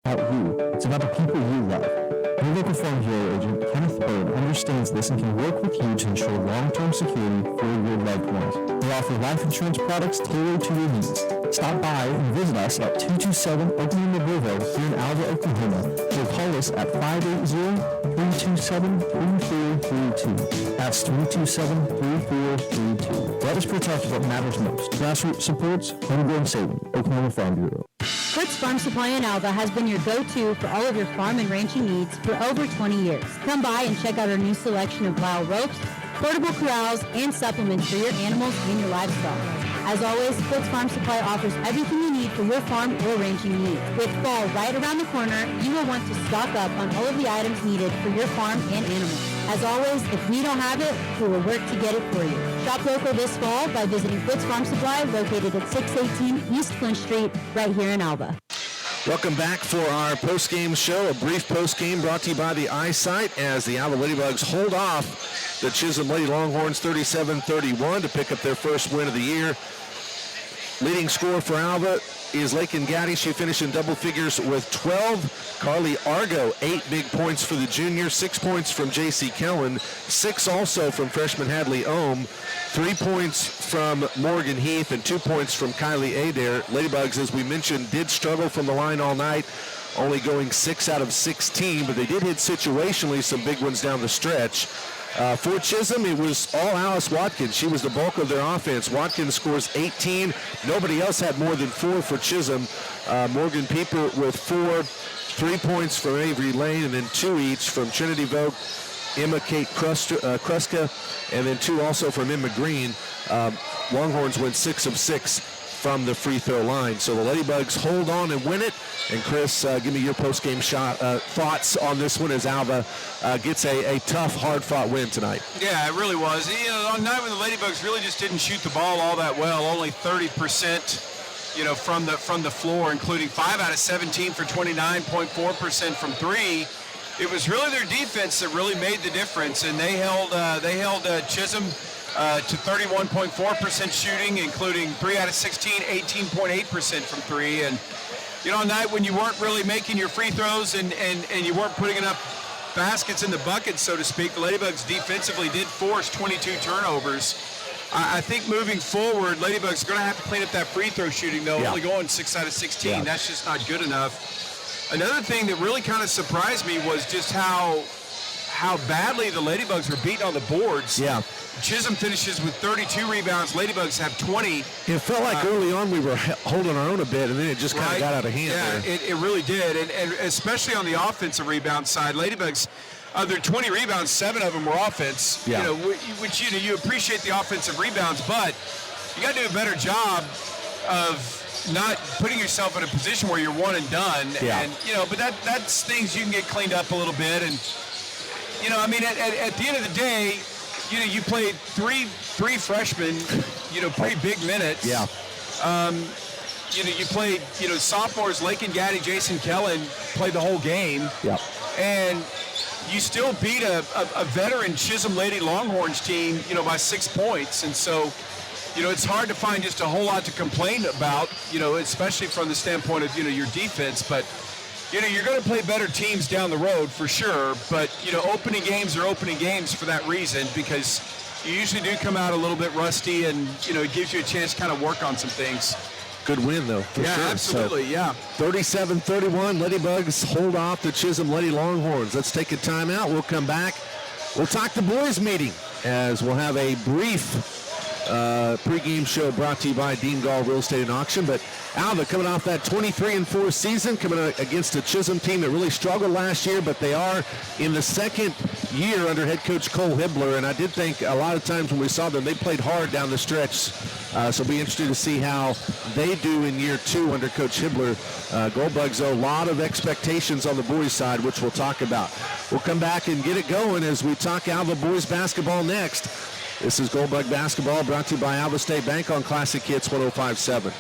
about you. It's about the people you love. Your local Farm Hero agent, Kenneth Bird, understands this and can work with you to ensure long-term security for your loved ones. They offer life insurance products tailored to your needs. Stop by and visit us at 227 Oklahoma River here in Alva, Oklahoma, or call us at 580-327-3432. That's 327-3432. Let us protect what matters most. Grassroots supports, homegrown saving. Oklahoma Farm Bureau. Fritz Farm Supply in Alva has been your go-to for all of your farm and ranching needs for over 20 years. Come by and check out our new selection of plow ropes, portable corrals, and supplements for your animals and your livestock. As always, Fritz Farm Supply offers everything you need for your farm or ranching needs. With fall right around the corner, you will want to stock up on all of the items needed for your farm and animals. As always, if we don't have it, we will work to get it for you. Shop local this fall by visiting Fritz Farm Supply, located at 618 East Clinch Street, right here in Alva. Welcome back for our post-game show, a brief post-game brought to you by the Eyesight as the Alva Ladybugs hold off the Chisholm Lady Longhorns 37-31 to pick up their first win of the year. Leading scorer for Alva is Lakin Gaddy. She finished in double figures with 12. Carly Argo, 8 big points for the junior, 6 points from J.C. Kellen, 6 also from freshman Hadley Ohm, 3 points from Morgan Heath, and 2 points from Kylie Adair. Ladybugs, as we mentioned, did struggle from the line all night, only going 6 out of 16, but they did hit situationally some big ones down the stretch. For Chisholm, it was all Alice Watkins. She was the bulk of their offense. Watkins scores 18. Nobody else had more than 4 for Chisholm. Morgan Pieper with 4, 3 points from Avery Lane, and then 2 each from Trinity Vogt, Emma Kate Kruska, and then 2 also from Emma Green. Longhorns went 6 of 6 from the free throw line. So the Ladybugs hold on and win it. And Chris, give me your post-game thoughts on this one as Alva gets a tough, hard-fought win tonight. Yeah, it really was. You know, on night when the Ladybugs really just didn't shoot the ball all that well, only 30%, you know, from the floor, including 5 out of 17 for 29.4% from 3. It was really their defense that really made the difference, and they held Chisholm to 31.4% shooting, including 3 out of 16, 18.8% from 3. And you know, a night when you weren't really making your free throws and you weren't putting enough baskets in the bucket, so to speak, the Ladybugs defensively did force 22 turnovers. I think moving forward, Ladybugs are going to have to clean up that free throw shooting, though. Yeah. Only going 6 out of 16. Yeah. That's just not good enough. Another thing that really kind of surprised me was just how badly the Ladybugs were beaten on the boards. Yeah. Chisholm finishes with 32 rebounds. Ladybugs have 20. It felt like early on we were holding our own a bit, and then it just kind of got out of hand. Yeah, it really did, and especially on the offensive rebound side. Ladybugs, of their 20 rebounds, 7 of them were offense. Yeah. You know, which you appreciate the offensive rebounds, but you got to do a better job of not putting yourself in a position where you're one and done. Yeah. And you know, but that's things you can get cleaned up a little bit, and you know, I mean, at the end of the day, you know, you played three freshmen, you know, pretty big minutes. Yeah. You know, you played, you know, sophomores, Lakin Gaddy, Jason Kellen played the whole game. Yeah. And you still beat a veteran Chisholm Lady Longhorns team, you know, by 6 points. And so, you know, it's hard to find just a whole lot to complain about, you know, especially from the standpoint of, you know, your defense. But, you know, you're going to play better teams down the road for sure, but, you know, opening games are opening games for that reason, because you usually do come out a little bit rusty, and, you know, it gives you a chance to kind of work on some things. Good win, though, for sure. Yeah, absolutely, so, yeah. 37-31, Ladybugs hold off the Chisholm Lady Longhorns. Let's take a timeout. We'll come back. We'll talk the boys' meeting, as we'll have a brief pregame show brought to you by Dean Gall Real Estate and Auction. But Alva coming off that 23-4 season, coming against a Chisholm team that really struggled last year, but they are in the second year under head coach Cole Hibbler, and I did think a lot of times when we saw them, they played hard down the stretch. So it'll be interesting to see how they do in year 2 under Coach Hibbler. Goldbugs, though, a lot of expectations on the boys' side, which we'll talk about. We'll come back and get it going as we talk Alva boys basketball next. This is Goldbug Basketball, brought to you by Alva State Bank on Classic Hits 105.7.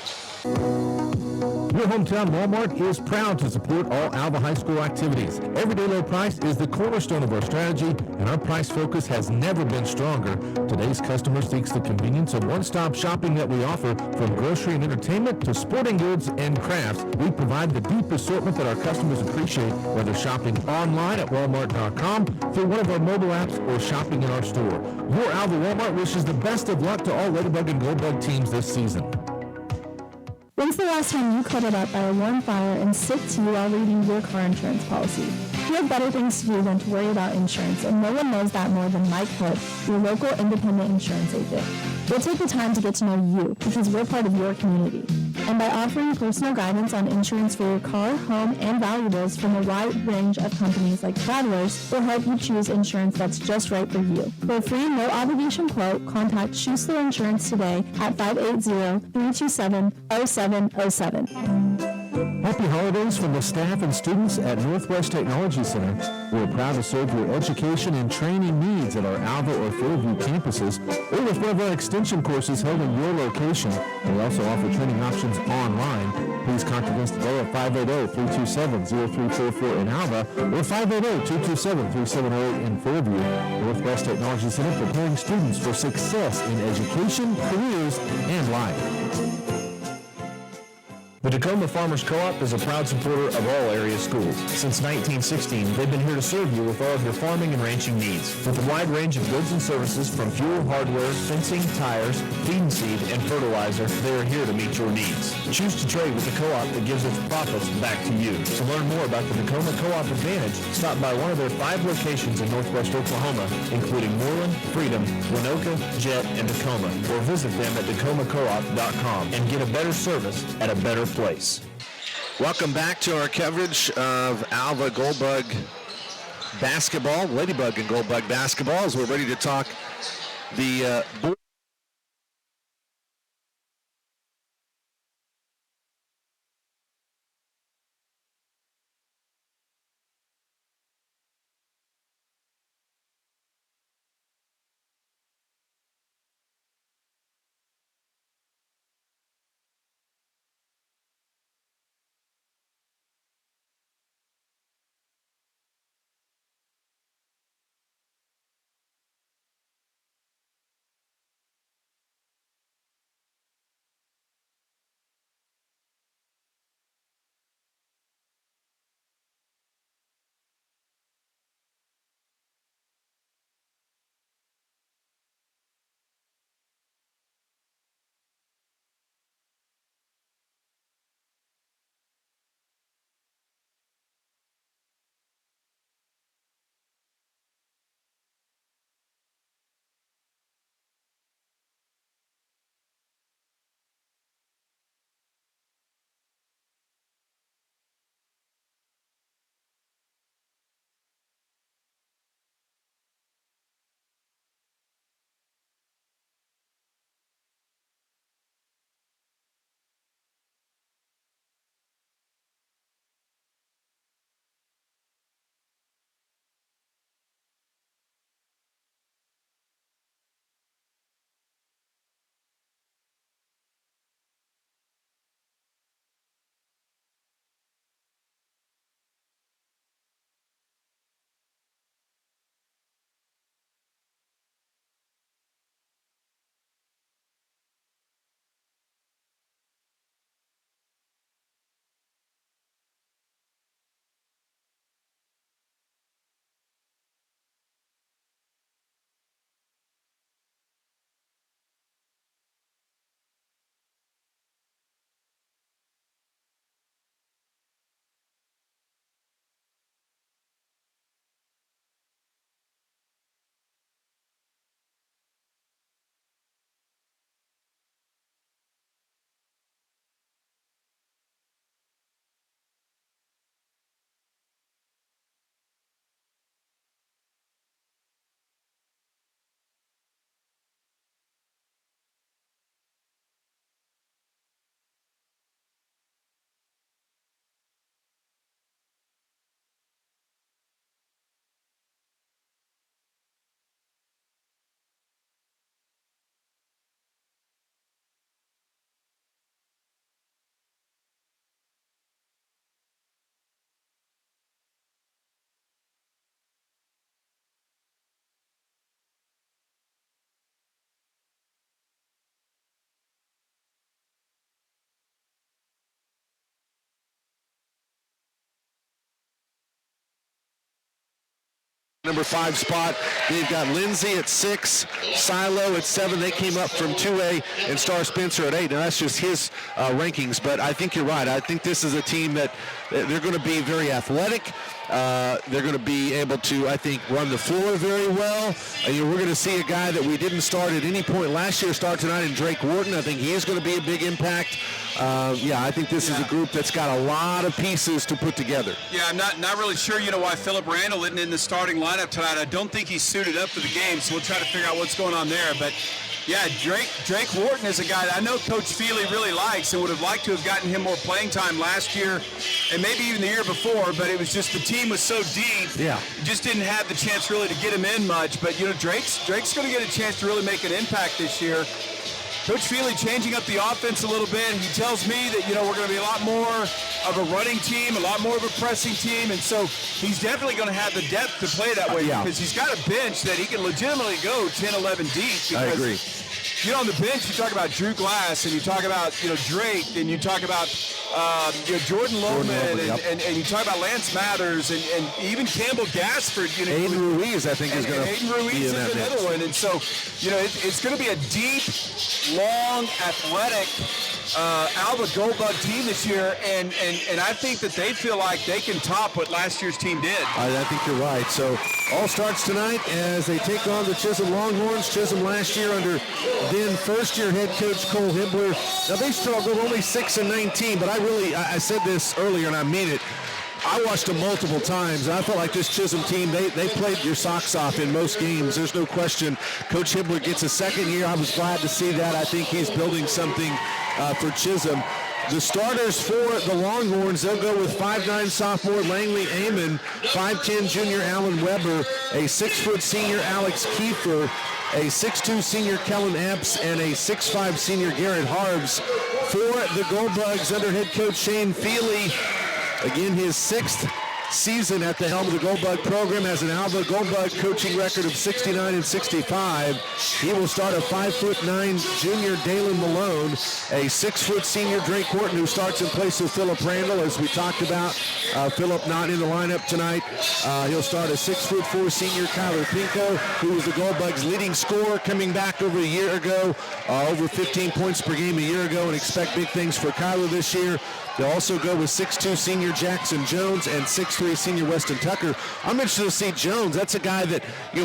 Your hometown Walmart is proud to support all Alva High School activities. Everyday low price is the cornerstone of our strategy, and our price focus has never been stronger. Today's customer seeks the convenience of one-stop shopping that we offer. From grocery and entertainment to sporting goods and crafts, we provide the deep assortment that our customers appreciate, whether shopping online at walmart.com, through one of our mobile apps, or shopping in our store. Your Alva Walmart wishes the best of luck to all Ladybug and Goldbug teams this season. When's the last time you cuddled up by a warm fire and sipped tea while reading your car insurance policy? You have better things to do than to worry about insurance, and no one knows that more than Mike Hood, your local independent insurance agent. We'll take the time to get to know you because we're part of your community. And by offering personal guidance on insurance for your car, home, and valuables from a wide range of companies like Travelers, we'll help you choose insurance that's just right for you. For a free, no-obligation quote, contact Schuessler Insurance today at 580-327-0707. Happy holidays from the staff and students at Northwest Technology Center. We're proud to serve your education and training needs at our Alva or Fairview campuses or with one of our extension courses held in your location. We also offer training options online. Please contact us today at 580-327-0344 in Alva or 580-227-3708 in Fairview. Northwest Technology Center preparing students for success in education, careers, and life. The Tacoma Farmers Co-op is a proud supporter of all area schools. Since 1916, they've been here to serve you with all of your farming and ranching needs. With a wide range of goods and services from fuel, hardware, fencing, tires, feed and seed, and fertilizer, they are here to meet your needs. Choose to trade with a co-op that gives its profits back to you. To learn more about the Tacoma Co-op Advantage, stop by one of their 5 locations in northwest Oklahoma, including Moreland, Freedom, Winoka, Jet, and Tacoma, or visit them at tacomacoop.com and get a better service at a better place. Welcome back to our coverage of Alva Goldbug basketball, Ladybug and Goldbug basketball, as we're ready to talk the board. number 5 spot. They've got Lindsay at 6, Silo at 7. They came up from 2A, and Star Spencer at 8. Now that's just his rankings, but I think you're right. I think this is a team that they're going to be very athletic. They're going to be able to, I think, run the floor very well. We're going to see a guy that we didn't start at any point last year start tonight in Drake Wharton. I think he is going to be a big impact. I think this is a group that's got a lot of pieces to put together. Yeah, I'm not really sure, why Philip Randall isn't in the starting lineup tonight. I don't think he's suited up for the game, so we'll try to figure out what's going on there. But, yeah, Drake Wharton is a guy that I know Coach Feely really likes and would have liked to have gotten him more playing time last year and maybe even the year before, but it was just the team was so deep. Yeah. Just didn't have the chance really to get him in much. But, Drake's going to get a chance to really make an impact this year. Coach Feely changing up the offense a little bit. He tells me that, we're going to be a lot more of a running team, a lot more of a pressing team, and so he's definitely going to have the depth to play that way because he's got a bench that he can legitimately go 10, 11 deep. Because, I agree. On the bench, you talk about Drew Glass, and you talk about, Drake, and you talk about, Jordan Lohman, and you talk about Lance Mathers, and even Campbell Gaspard. Aiden Ruiz, I think, is going to be in that another one. And so, it's going to be a deep, long, athletic Alva Goldbug team this year, and I think that they feel like they can top what last year's team did. I think you're right. So all starts tonight as they take on the Chisholm Longhorns. Chisholm last year under then first-year head coach Cole Hibbler. Now they struggled, only 6-19, but I said this earlier and I mean it. I watched them multiple times, and I felt like this Chisholm team, they played your socks off in most games. There's no question. Coach Hibbler gets a second year. I was glad to see that. I think he's building something for Chisholm. The starters for the Longhorns, they'll go with 5'9" sophomore Langley Amon, 5'10" junior Alan Weber, a 6' senior Alex Kiefer, a 6'2" senior Kellen Epps, and a 6'5" senior Garrett Harves. For the Goldbugs under head coach Shane Feely, again, his 6th season at the helm of the Goldbug program, has an Alva Goldbug coaching record of 69-65. He will start a 5'9" junior Dalen Malone, a 6' senior Drake Horton, who starts in place of Philip Randall, as we talked about. Philip not in the lineup tonight. He'll start a 6'4" senior Kyler Pinko, who was the Goldbugs' leading scorer coming back over a year ago, over 15 points per game a year ago, and expect big things for Kyler this year. They'll also go with 6'2" senior Jackson Jones and 6'3" senior Weston Tucker. I'm interested to see Jones. That's a guy that,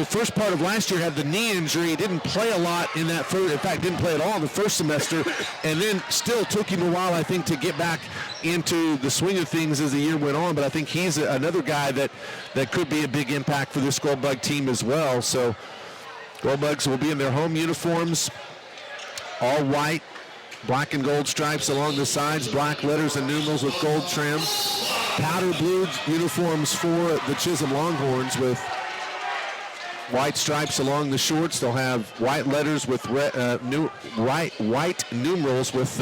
first part of last year had the knee injury. He didn't play a lot in that first, in fact, didn't play at all in the first semester, and then still took him a while, I think, to get back into the swing of things as the year went on. But I think he's another guy that could be a big impact for this Goldbug team as well. So Goldbugs will be in their home uniforms, all white. Black and gold stripes along the sides, black letters and numerals with gold trim. Powder blue uniforms for the Chisholm Longhorns with white stripes along the shorts. They'll have white letters with white numerals with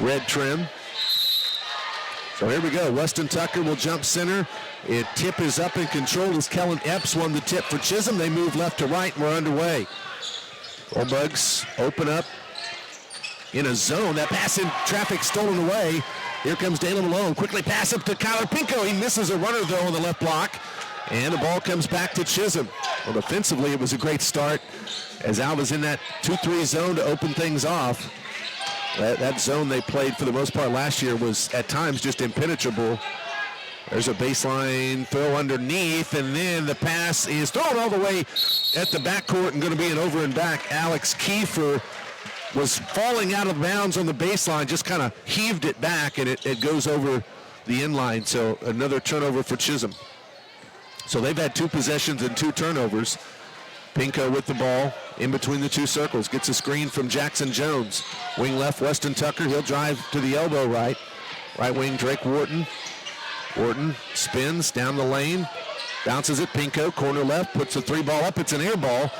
red trim. So here we go. Weston Tucker will jump center. Tip is up and controlled as Kellen Epps won the tip for Chisholm. They move left to right and we're underway. Goldbugs open up in a zone. That pass in traffic stolen away. Here comes Dalen Malone. Quickly pass up to Kyler Pinko. He misses a runner, though, on the left block. And the ball comes back to Chisholm. Well, defensively, it was a great start as Alva's in that 2-3 zone to open things off. That zone they played for the most part last year was at times just impenetrable. There's a baseline throw underneath, and then the pass is thrown all the way at the backcourt and going to be an over and back. Alex Kiefer was falling out of bounds on the baseline, just kind of heaved it back, and it goes over the inline. So another turnover for Chisholm. So they've had 2 possessions and 2 turnovers. Pinko with the ball in between the 2 circles. Gets a screen from Jackson Jones. Wing left, Weston Tucker. He'll drive to the elbow right. Right wing, Drake Wharton. Wharton spins down the lane. Bounces it, Pinko, corner left, puts the 3 ball up. It's an air ball.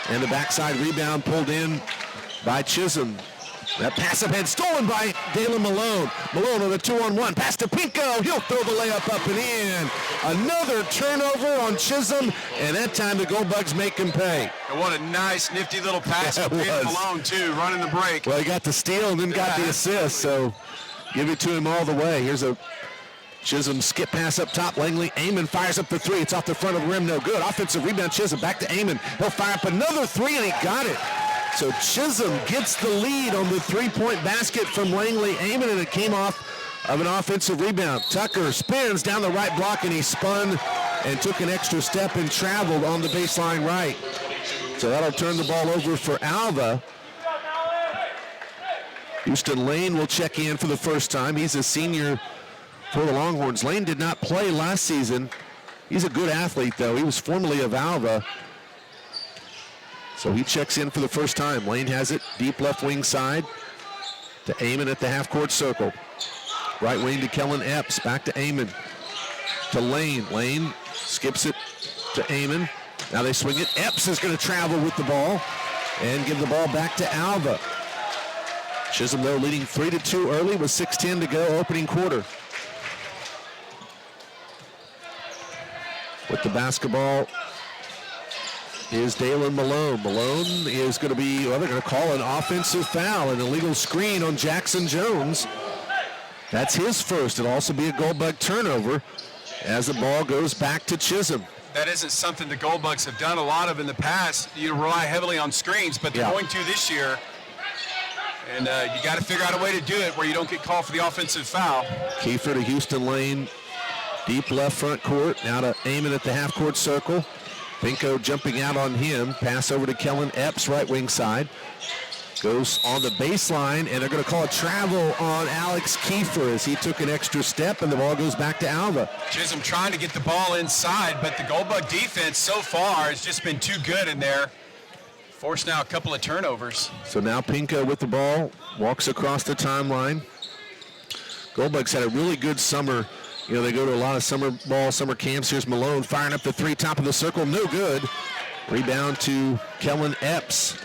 And the backside rebound pulled in by Chisholm. That pass up head stolen by Dalen Malone. Malone on a 2-on-1. Pass to Pinko. He'll throw the layup up and in. Another turnover on Chisholm, and that time the Goldbugs make him pay. And what a nice, nifty little pass from Dalen Malone, too, running the break. Well, he got the steal and then got the assist, so give it to him all the way. Here's a Chisholm skip pass up top. Langley Amon fires up the three. It's off the front of the rim. No good. Offensive rebound. Chisholm back to Amon. He'll fire up another three, and he got it. So Chisholm gets the lead on the three-point basket from Langley Amon, and it came off of an offensive rebound. Tucker spins down the right block, and he spun and took an extra step and traveled on the baseline right. So that'll turn the ball over for Alva. Houston Lane will check in for the first time. He's a senior for the Longhorns. Lane did not play last season. He's a good athlete, though. He was formerly of Alva. So he checks in for the first time. Lane has it, deep left wing side to Amon at the half-court circle. Right wing to Kellen Epps, back to Amon. To Lane. Lane skips it to Amon. Now they swing it. Epps is going to travel with the ball and give the ball back to Alva. Chisholm, though, leading 3-2 early with 6:10 to go, opening quarter. With the basketball is Dalen Malone. Malone is going to be, well, they're going to call an offensive foul, an illegal screen on Jackson Jones. That's his first. It'll also be a Goldbug turnover as the ball goes back to Chisholm. That isn't something the Goldbugs have done a lot of in the past. You rely heavily on screens, but they're going to this year. And you got to figure out a way to do it where you don't get called for the offensive foul. Kiefer to Houston Lane. Deep left front court. Now to Amon at the half-court circle. Pinko jumping out on him. Pass over to Kellen Epps, right wing side. Goes on the baseline, and they're going to call a travel on Alex Kiefer as he took an extra step, and the ball goes back to Alva. Chisholm trying to get the ball inside, but the Goldbug defense so far has just been too good in there. Forced now a couple of turnovers. So now Pinko with the ball, walks across the timeline. Goldbugs had a really good summer. You know, they go to a lot of summer camps. Here's Malone firing up the three, top of the circle, no good. Rebound to Kellen Epps.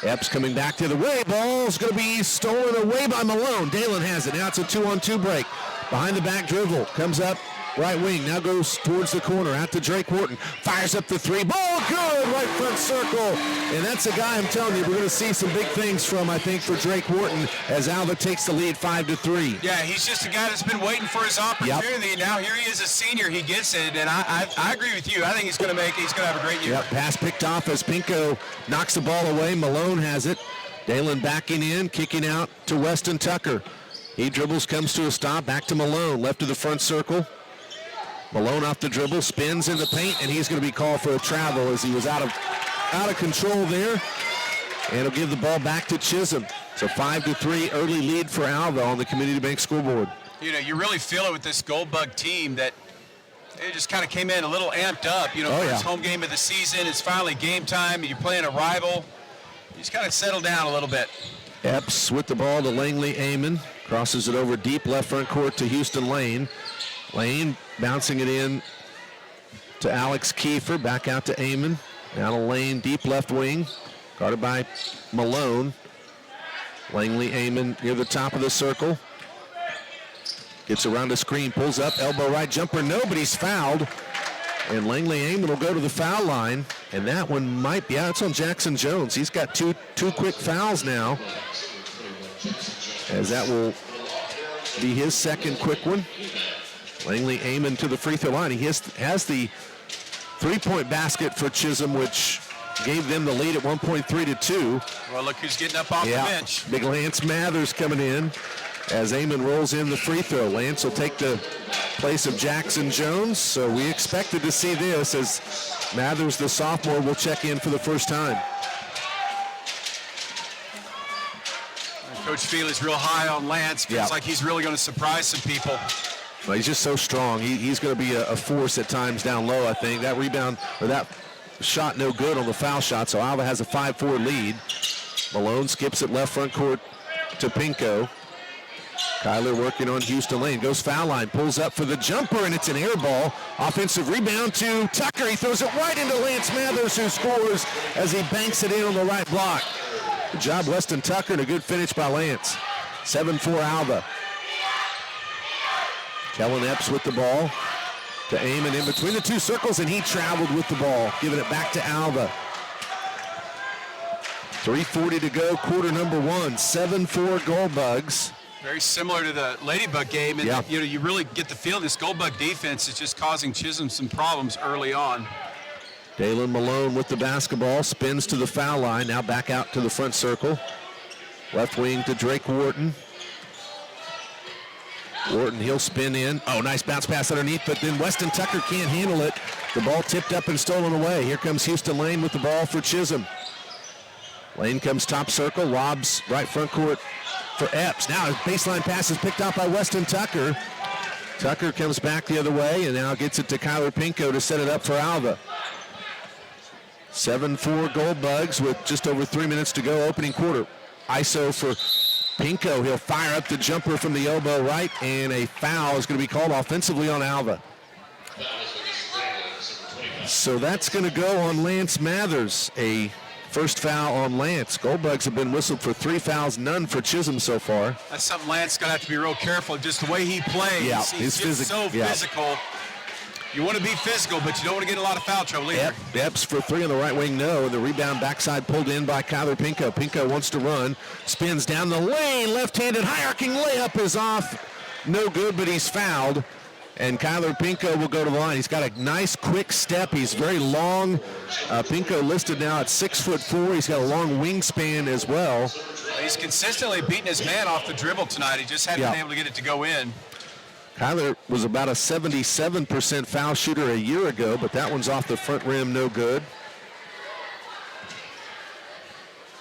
Epps coming back the other way. Ball's going to be stolen away by Malone. Dalen has it. Now it's a 2-on-2 break. Behind the back dribble. Comes up right wing. Now goes towards the corner. Out to Drake Wharton. Fires up the three. Ball good. Right front circle. And that's a guy I'm telling you we're going to see some big things from, I think, for Drake Wharton as Alva takes the lead 5-3. Yeah, he's just a guy that's been waiting for his opportunity. Yep. Now here he is a senior. He gets it. And I agree with you. I think he's going to have a great year. Yep, pass picked off as Pinko knocks the ball away. Malone has it. Dalen backing in, kicking out to Weston Tucker. He dribbles, comes to a stop, back to Malone, left of the front circle. Malone off the dribble, spins in the paint, and he's going to be called for a travel as he was out of control there. And he'll give the ball back to Chisholm. So 5-3 early lead for Alva on the Community Bank scoreboard. You know, you really feel it with this Goldbug team that they just kind of came in a little amped up. You know, first home game of the season, it's finally game time, and you're playing a rival. You just kind of settle down a little bit. Epps with the ball to Langley Amon. Crosses it over deep left front court to Houston Lane. Lane bouncing it in to Alex Kiefer. Back out to Amon. Now to Lane, deep left wing. Guarded by Malone. Langley Amon near the top of the circle. Gets around the screen, pulls up, elbow right jumper. No, but he's fouled. And Langley Amon will go to the foul line. And that one might be out. It's on Jackson Jones. He's got two quick fouls now. As that will be his second quick one. Langley Amon to the free throw line. He has the three-point basket for Chisholm, which gave them the lead at 1.3-2. Well, look who's getting up off the bench. Big Lance Mathers coming in as Amon rolls in the free throw. Lance will take the place of Jackson Jones, so we expected to see this as Mathers, the sophomore, will check in for the first time. Coach Feely's real high on Lance. Feels like he's really going to surprise some people. Well, he's just so strong. He's going to be a force at times down low, I think. That rebound, or that shot no good on the foul shot, so Alva has a 5-4 lead. Malone skips it left front court to Pinko. Kyler working on Houston Lane. Goes foul line, pulls up for the jumper, and it's an air ball. Offensive rebound to Tucker. He throws it right into Lance Mathers, who scores as he banks it in on the right block. Good job, Weston Tucker, and a good finish by Lance. 7-4 Alva. Kellen Epps with the ball to Amon in between the two circles, and he traveled with the ball, giving it back to Alva. 3:40 to go, quarter number one. 7-4 Goldbugs. Very similar to the Ladybug game, and Yeah. you really get the feel this Goldbug defense is just causing Chisholm some problems early on. Dalen Malone with the basketball, spins to the foul line, now back out to the front circle. Left wing to Drake Wharton. Wharton, he'll spin in. Oh, nice bounce pass underneath, but then Weston Tucker can't handle it. The ball tipped up and stolen away. Here comes Houston Lane with the ball for Chisholm. Lane comes top circle, lobs right front court for Epps. Now his baseline pass is picked off by Weston Tucker. Tucker comes back the other way and now gets it to Kyler Pinko to set it up for Alva. 7-4 Goldbugs with just over 3 minutes to go, opening quarter. ISO for Pinko. He'll fire up the jumper from the elbow right, and a foul is going to be called offensively on Alva. So that's going to go on Lance Mathers. A first foul on Lance. Goldbugs have been whistled for 3 fouls, none for Chisholm so far. That's something Lance is going to have to be real careful of, just the way he plays. Yeah, he's just so physical. You want to be physical, but you don't want to get in a lot of foul trouble either. Epps for 3 on the right wing, no. And the rebound backside pulled in by Kyler Pinko. Pinko wants to run, spins down the lane, left-handed high-arcing layup is off. No good, but he's fouled. And Kyler Pinko will go to the line. He's got a nice quick step. He's very long. Pinko listed now at 6'4". He's got a long wingspan as well. He's consistently beating his man off the dribble tonight. He just hadn't been able to get it to go in. Kyler was about a 77% foul shooter a year ago, but that one's off the front rim, no good.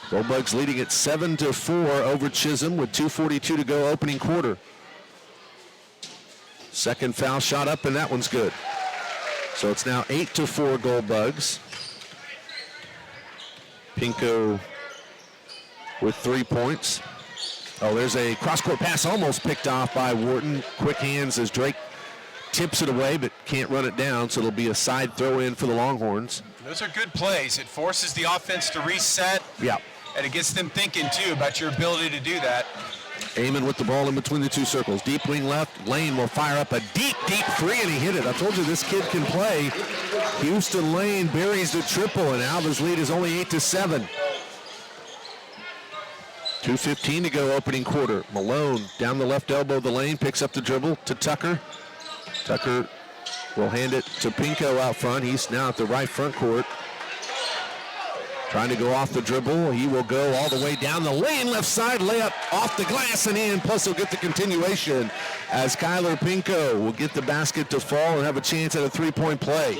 Goldbugs leading at 7-4 over Chisholm with 2:42 to go, opening quarter. Second foul shot up, and that one's good. So it's now 8-4 Goldbugs. Pinko with 3 points. Oh, there's a cross-court pass almost picked off by Wharton. Quick hands as Drake tips it away, but can't run it down, so it'll be a side throw-in for the Longhorns. Those are good plays. It forces the offense to reset. Yeah. And it gets them thinking, too, about your ability to do that. Amon with the ball in between the two circles. Deep wing left. Lane will fire up a deep three, and he hit it. I told you this kid can play. Houston Lane buries the triple, and Alva's lead is only 8-7. 2:15 to go, opening quarter. Malone down the left elbow of the lane, picks up the dribble to Tucker. Tucker will hand it to Pinko out front. He's now at the right front court. Trying to go off the dribble. He will go all the way down the lane, left side, layup off the glass and in. Plus he'll get the continuation as Kyler Pinko will get the basket to fall and have a chance at a three-point play.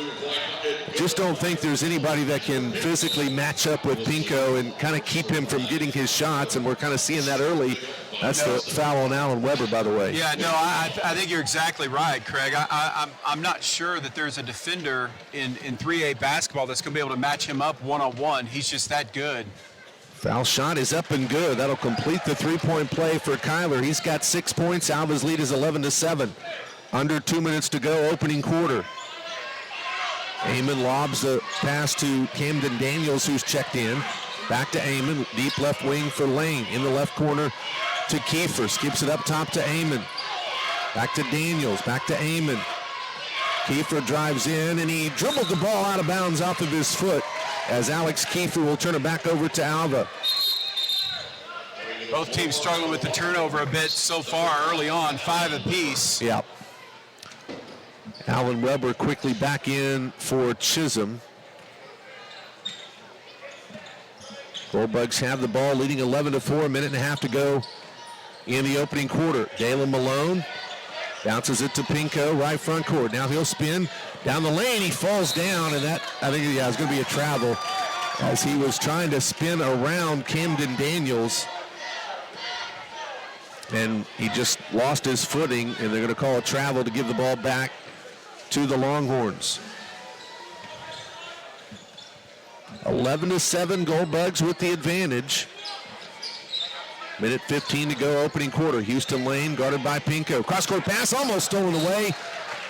Just don't think there's anybody that can physically match up with Pinko and kind of keep him from getting his shots, and we're kind of seeing that early. That's the foul on Alan Weber, by the way. Yeah, no, I think you're exactly right, Craig. I'm not sure that there's a defender in 3A basketball that's going to be able to match him up one-on-one. He's just that good. Foul shot is up and good. That'll complete the three-point play for Kyler. He's got 6 points. Alva's lead is 11-7. Under 2 minutes to go, opening quarter. Amon lobs the pass to Camden Daniels, who's checked in. Back to Amon, deep left wing for Lane. In the left corner to Kiefer, skips it up top to Amon. Back to Daniels, back to Amon. Kiefer drives in, and he dribbled the ball out of bounds off of his foot as Alex Kiefer will turn it back over to Alva. Both teams struggling with the turnover a bit so far early on, 5 apiece. Yeah. Alan Weber quickly back in for Chisholm. Goldbugs have the ball, leading 11-4, a minute and a half to go in the opening quarter. Dalen Malone bounces it to Pinko, right front court. Now he'll spin down the lane. He falls down, and that, I think, it's going to be a travel as he was trying to spin around Camden Daniels. And he just lost his footing, and they're going to call a travel to give the ball back to the Longhorns. 11-7, Goldbugs with the advantage. Minute 15 to go, opening quarter. Houston Lane guarded by Pinko. Cross-court pass almost stolen away.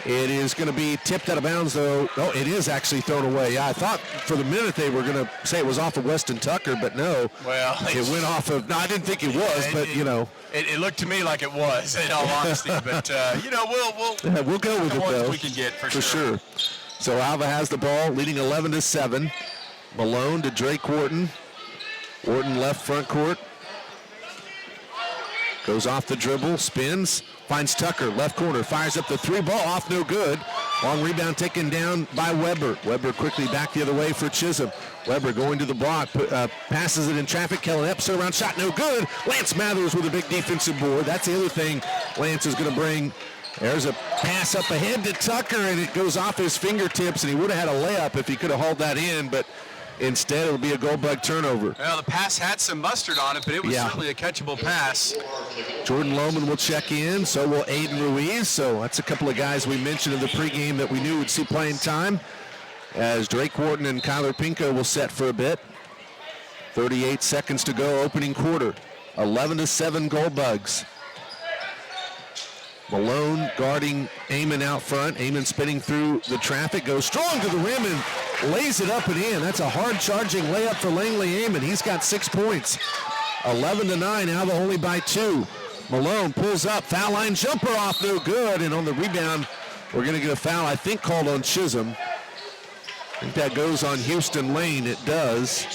It is going to be tipped out of bounds, though. Oh, it is actually thrown away. Yeah, I thought for the minute they were going to say it was off of Weston Tucker, but no. Well, it went off of, no, I didn't think it was, but, you know. It looked to me like it was, in all honesty. But, you know, we'll go with it, though. We can get for sure. So Alva has the ball, leading 11-7. Malone to Drake Wharton. Wharton left front court. Goes off the dribble, spins, finds Tucker, left corner, fires up the three ball, off no good. Long rebound taken down by Weber. Weber quickly back the other way for Chisholm. Weber going to the block, passes it in traffic. Kellen Epps around, shot no good. Lance Mathers with a big defensive board. That's the other thing Lance is going to bring. There's a pass up ahead to Tucker, and it goes off his fingertips, and he would have had a layup if he could have hauled that in, but instead, it'll be a Goldbug turnover. Well, the pass had some mustard on it, but it was certainly a catchable pass. Jordan Lohman will check in, so will Aiden Ruiz. So that's a couple of guys we mentioned in the pregame that we knew would see playing time, as Drake Wharton and Kyler Pinko will set for a bit. 38 seconds to go, opening quarter. 11-7 Goldbugs. Malone guarding Amon out front. Amon spinning through the traffic, goes strong to the rim and lays it up and in. That's a hard charging layup for Langley Amon. He's got 6 points. 11-9, Alva only by 2. Malone pulls up, foul line jumper off, no good. And on the rebound, we're going to get a foul, I think, called on Chisholm. I think that goes on Houston Lane. It does.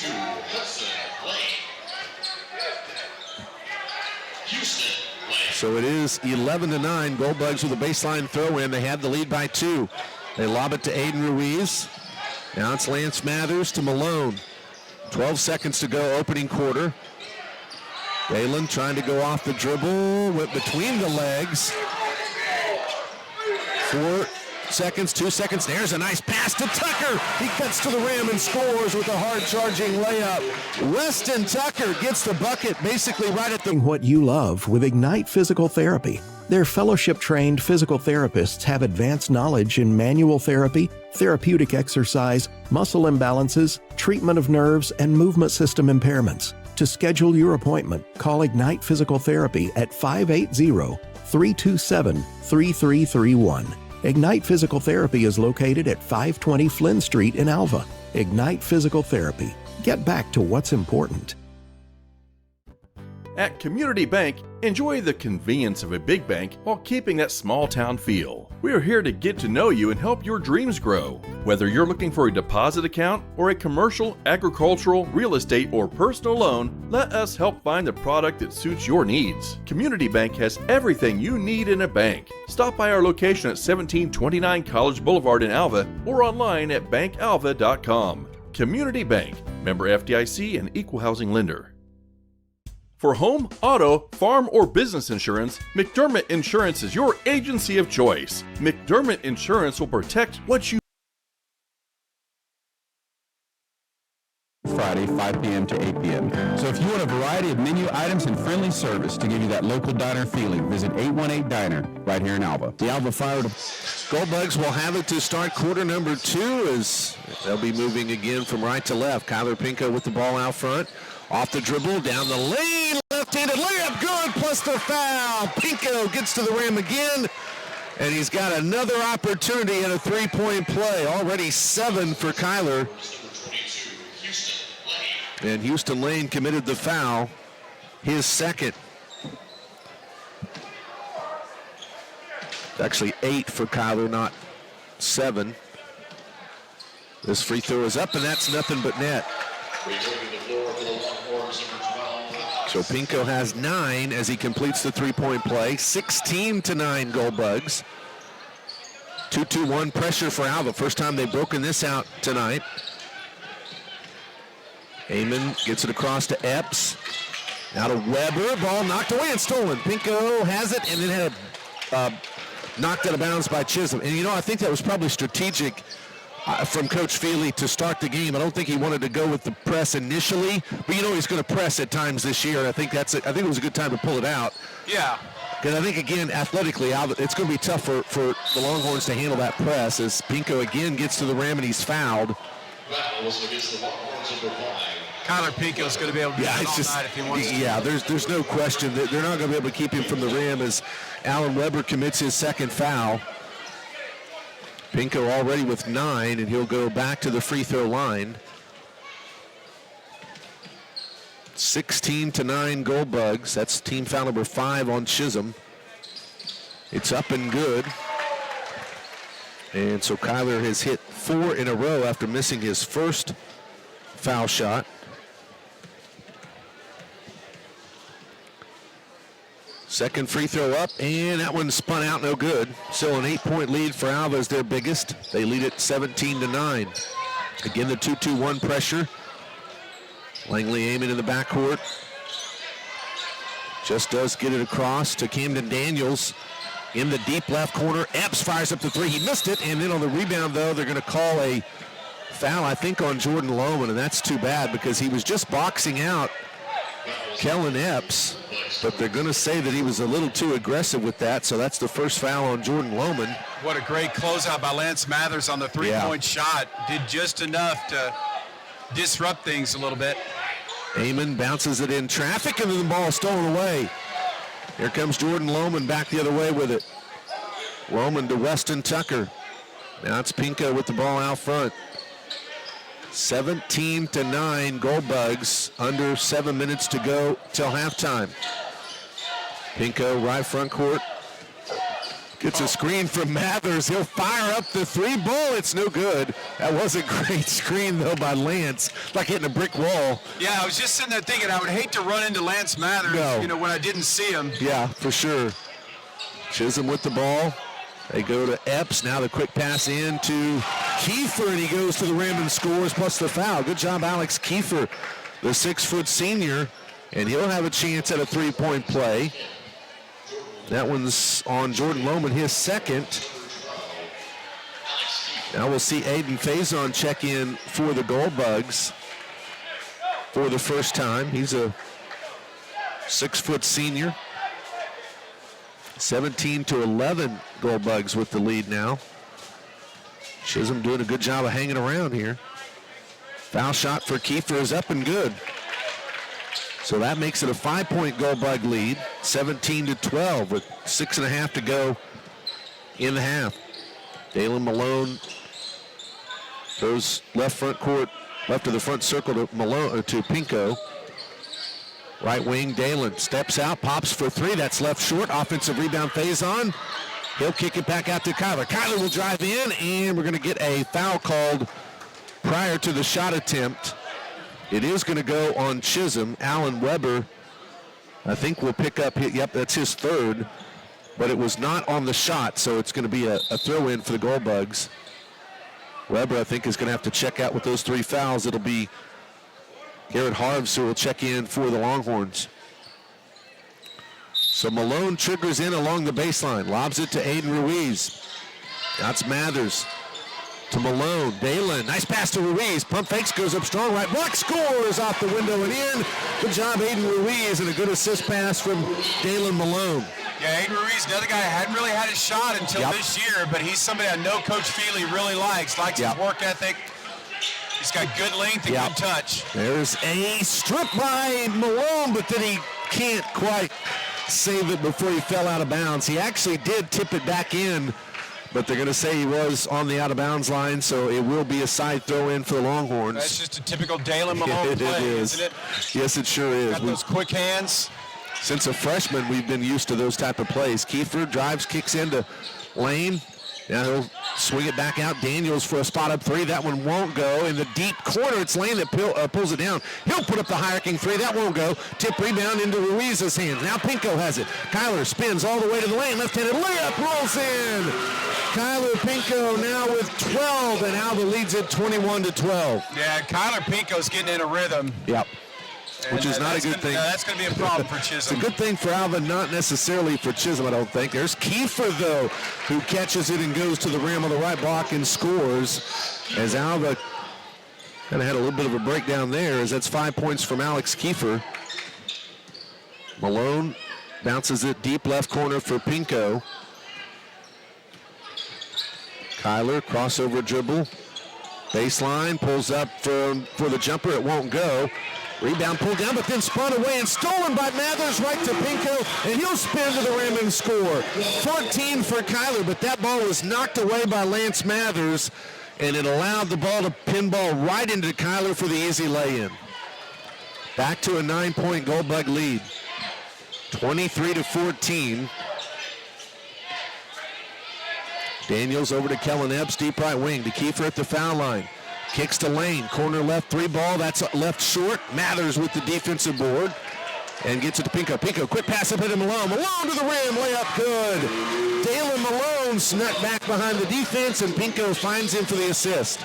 So it is 11-9. Goldbugs with a baseline throw in. They had the lead by 2. They lob it to Aiden Ruiz. Now it's Lance Mathers to Malone. 12 seconds to go, opening quarter. Dalen trying to go off the dribble, went between the legs. 4 seconds, 2 seconds. There's a nice pass to Tucker. He cuts to the rim and scores with a hard charging layup. Weston Tucker gets the bucket basically right at the... What you love with Ignite Physical Therapy. Their fellowship-trained physical therapists have advanced knowledge in manual therapy, therapeutic exercise, muscle imbalances, treatment of nerves, and movement system impairments. To schedule your appointment, call Ignite Physical Therapy at 580-327-3331. Ignite Physical Therapy is located at 520 Flynn Street in Alva. Ignite Physical Therapy. Get back to what's important. At Community Bank, enjoy the convenience of a big bank while keeping that small town feel. We are here to get to know you and help your dreams grow. Whether you're looking for a deposit account or a commercial, agricultural, real estate, or personal loan, let us help find the product that suits your needs. Community Bank has everything you need in a bank. Stop by our location at 1729 College Boulevard in Alva or online at bankalva.com. Community Bank, member FDIC and equal housing lender. For home, auto, farm, or business insurance, McDermott Insurance is your agency of choice. McDermott Insurance will protect what you... Friday, 5 p.m. to 8 p.m. So if you want a variety of menu items and friendly service to give you that local diner feeling, visit 818 Diner right here in Alva. The Alva Fire Goldbugs will have it to start quarter number 2 as they'll be moving again from right to left. Kyler Pinko with the ball out front. Off the dribble, down the lane, left-handed layup, good, plus the foul. Pinko gets to the rim again, and he's got another opportunity at a three-point play. Already 7 for Kyler. And Houston Lane committed the foul, his second. It's actually 8 for Kyler, not 7. This free throw is up, and that's nothing but net. So Pinko has 9 as he completes the three-point play. 16-9 Goldbugs. 2-2-1 pressure for Alva. First time they've broken this out tonight. Amon gets it across to Epps. Now to Weber. Ball knocked away and stolen. Pinko has it, and it had knocked out of bounds by Chisholm. And, you know, I think that was probably strategic from Coach Feely to start the game. I don't think he wanted to go with the press initially, but you know he's going to press at times this year. I think it was a good time to pull it out. Yeah. Because I think, again, athletically, it's going to be tough for the Longhorns to handle that press as Pinko again gets to the rim and he's fouled. Kyler Pinko is going to be able to do that all night if he wants to. Yeah, there's no question that they're not going to be able to keep him from the rim as Alan Weber commits his second foul. Pinko already with 9, and he'll go back to the free throw line. 16-9 Goldbugs. That's team foul number 5 on Chisholm. It's up and good. And so Kyler has hit 4 in a row after missing his first foul shot. Second free throw up, and that one spun out, no good. Still an 8-point lead for Alva is their biggest. They lead it 17-9. Again, the 2-2-1 pressure. Langley aiming in the backcourt. Just does get it across to Camden Daniels in the deep left corner. Epps fires up the three. He missed it, and then on the rebound, though, they're going to call a foul, I think, on Jordan Lohman, and that's too bad because he was just boxing out Kellen Epps, but they're going to say that he was a little too aggressive with that, so that's the first foul on Jordan Lohman. What a great closeout by Lance Mathers on the three-point shot. Did just enough to disrupt things a little bit. Amon bounces it in traffic, and then the ball stolen away. Here comes Jordan Lohman back the other way with it. Lohman to Weston Tucker. Now it's Pinko with the ball out front. 17-9 Gold Bugs, under 7 minutes to go till halftime. Pinko right front court. Gets a screen from Mathers. He'll fire up the three ball. It's no good. That was a great screen, though, by Lance. Like hitting a brick wall. Yeah, I was just sitting there thinking I would hate to run into Lance Mathers, when I didn't see him. Yeah, for sure. Chisholm with the ball. They go to Epps. Now the quick pass in to Kiefer, and he goes to the rim and scores, plus the foul. Good job, Alex Kiefer, the 6-foot senior, and he'll have a chance at a three-point play. That one's on Jordan Lohman, his second. Now we'll see Aiden Faison check in for the Gold Bugs for the first time. He's a 6-foot senior. 17-11 Gold Bugs with the lead now. Chisholm doing a good job of hanging around here. Foul shot for Kiefer is up and good. So that makes it a 5-point Gold Bug lead, 17-12 with 6.5 to go in the half. Dalen Malone goes left front court, left of the front circle to Malone, to Pinko. Right wing, Dalen steps out, pops for three. That's left short. Offensive rebound, Faison. He'll kick it back out to Kyler. Kyler will drive in, and we're going to get a foul called prior to the shot attempt. It is going to go on Chisholm. Alan Weber, I think, will pick up. Yep, that's his third. But it was not on the shot, so it's going to be a throw-in for the Gold Bugs. Weber, I think, is going to have to check out with those three fouls. It'll be Garrett Harves who will check in for the Longhorns. So Malone triggers in along the baseline, lobs it to Aiden Ruiz. That's Mathers to Malone. Dalen, nice pass to Ruiz. Pump fakes, goes up strong, right block, scores off the window and in. Good job, Aiden Ruiz, and a good assist pass from Dalen Malone. Yeah, Aiden Ruiz, another guy who hadn't really had his shot until this year, but he's somebody I know Coach Feely really likes his work ethic. He's got good length and good touch. There's a strip by Malone, but then he can't quite save it before he fell out of bounds. He actually did tip it back in, but they're going to say he was on the out-of-bounds line, so it will be a side throw-in for the Longhorns. That's just a typical Dalen Malone play, isn't it? Yes, it sure is. Got those quick hands. Since a freshman, we've been used to those type of plays. Kiefer drives, kicks into Lane. Now he'll swing it back out. Daniels for a spot-up three. That one won't go. In the deep corner, it's Lane that pulls it down. He'll put up the high-arcing three. That won't go. Tip rebound into Ruiz's hands. Now Pinko has it. Kyler spins all the way to the lane. Left-handed layup rolls in. Kyler Pinko now with 12, and Alva leads it 21-12. Yeah, Kyler Pinko's getting in a rhythm. Yep. Which is not a good thing. That's going to be a problem for Chisholm. It's a good thing for Alva, not necessarily for Chisholm, I don't think. There's Kiefer, though, who catches it and goes to the rim on the right block and scores. As Alva kind of had a little bit of a breakdown there, as that's 5 points from Alex Kiefer. Malone bounces it deep left corner for Pinko. Kyler, crossover dribble. Baseline, pulls up for the jumper. It won't go. Rebound pulled down, but then spun away and stolen by Mathers right to Pinko, and he'll spin to the rim and score. 14 for Kyler, but that ball was knocked away by Lance Mathers, and it allowed the ball to pinball right into Kyler for the easy lay-in. Back to a 9-point Gold Bug lead, 23-14. Daniels over to Kellen Epps, deep right wing to Kiefer at the foul line. Kicks to Lane, corner left three ball, that's left short. Mathers with the defensive board. and gets it to Pinko. Pinko, quick pass up into Malone. Malone to the rim, layup good. Dalen Malone snuck back behind the defense, and Pinko finds him for the assist.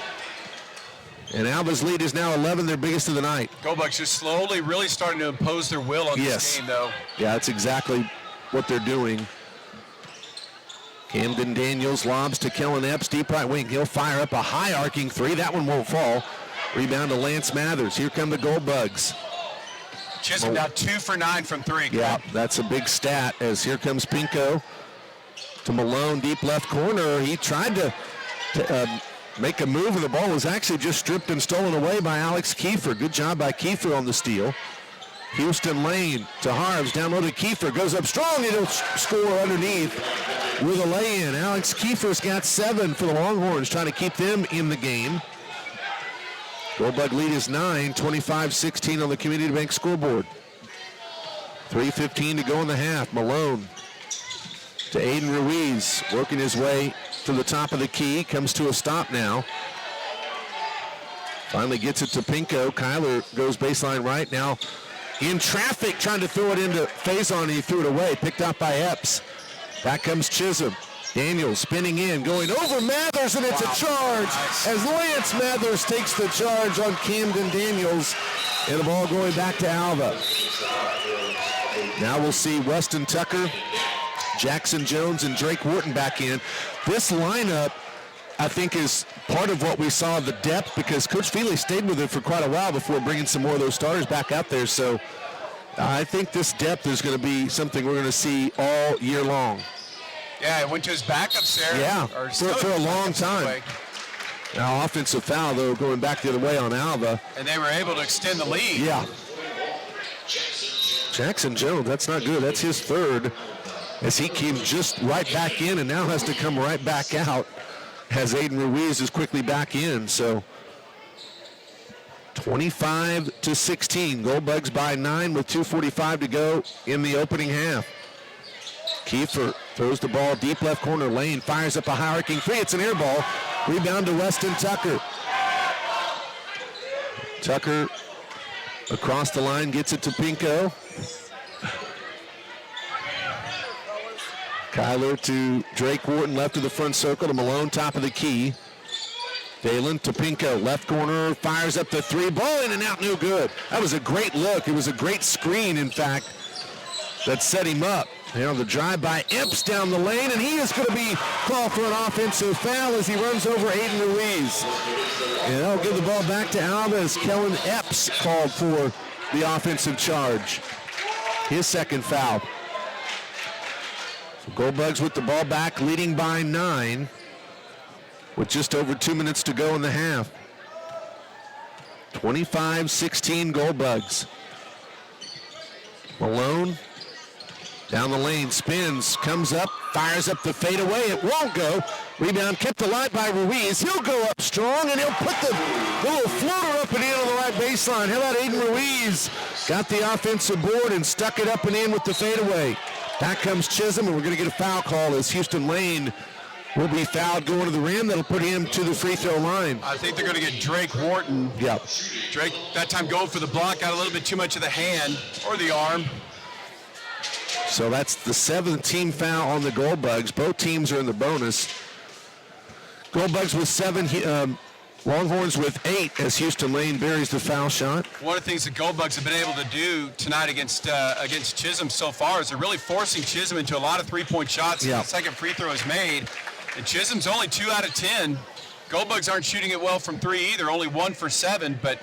And Alva's lead is now 11, their biggest of the night. Goldbugs just slowly really starting to impose their will on this game, though. Yeah, that's exactly what they're doing. Camden Daniels lobs to Kellen Epps, deep right wing. He'll fire up a high arcing three. That one won't fall. Rebound to Lance Mathers. Here come the Goldbugs. Chisholm now 2 for 9 from 3. Yeah, that's a big stat as here comes Pinko to Malone, deep left corner. He tried to make a move, and the ball was actually just stripped and stolen away by Alex Kiefer. Good job by Kiefer on the steal. Houston Lane to Harves, down low to Kiefer, goes up strong, and he'll score underneath with a lay-in. Alex Kiefer's got 7 for the Longhorns, trying to keep them in the game. Goldbug lead is 9, 25-16 on the Community Bank scoreboard. 3:15 to go in the half. Malone to Aiden Ruiz, working his way to the top of the key, comes to a stop now. Finally gets it to Pinko. Kyler goes baseline right now. In traffic, trying to throw it into Faison, and he threw it away. Picked up by Epps. Back comes Chisholm. Daniels spinning in, going over Mathers, and it's a charge as Lance Mathers takes the charge on Camden Daniels, and the ball going back to Alva. Now we'll see Weston Tucker, Jackson Jones, and Drake Wharton back in. This lineup, I think, is part of what we saw, the depth, because Coach Feely stayed with it for quite a while before bringing some more of those starters back out there. So I think this depth is going to be something we're going to see all year long. Yeah, it went to his backups there. Yeah, for a long time. Now offensive foul, though, going back the other way on Alva. And they were able to extend the lead. Yeah. Jackson Jones, that's not good. That's his third, as he came just right back in and now has to come right back out as Aiden Ruiz is quickly back in. So 25-16. Goldbugs by 9 with 2:45 to go in the opening half. Kiefer throws the ball deep left corner lane, fires up a high arcing three. It's an air ball. Rebound to Weston Tucker. Tucker across the line, gets it to Pinko. Kyler to Drake Wharton, left of the front circle to Malone, top of the key. Dalen to Pinko, left corner, fires up the three. Ball in and out, no good. That was a great look. It was a great screen, in fact, that set him up. Now the drive by Epps down the lane, and he is going to be called for an offensive foul as he runs over Aiden Ruiz. And that'll give the ball back to Alva as Kellen Epps called for the offensive charge. His second foul. So Goldbugs with the ball back, leading by 9 with just over 2 minutes to go in the half. 25-16 Goldbugs. Malone down the lane, spins, comes up, fires up the fadeaway. It won't go. Rebound kept alive by Ruiz. He'll go up strong, and he'll put the little floater up and in on the right baseline. How about Aiden Ruiz? Got the offensive board and stuck it up and in with the fadeaway. Back comes Chisholm, and we're going to get a foul call as Houston Lane will be fouled going to the rim. That'll put him to the free throw line. I think they're going to get Drake Wharton. Yep. Drake, that time going for the block, got a little bit too much of the hand or the arm. So that's the 7th team foul on the Goldbugs. Both teams are in the bonus. Goldbugs with 7, Longhorns with 8 as Houston Lane buries the foul shot. One of the things the Goldbugs have been able to do tonight against Chisholm so far is they're really forcing Chisholm into a lot of three-point shots. Yeah. The second free throw is made, and Chisholm's only 2 out of 10. Goldbugs aren't shooting it well from 3 either, only 1 for 7, but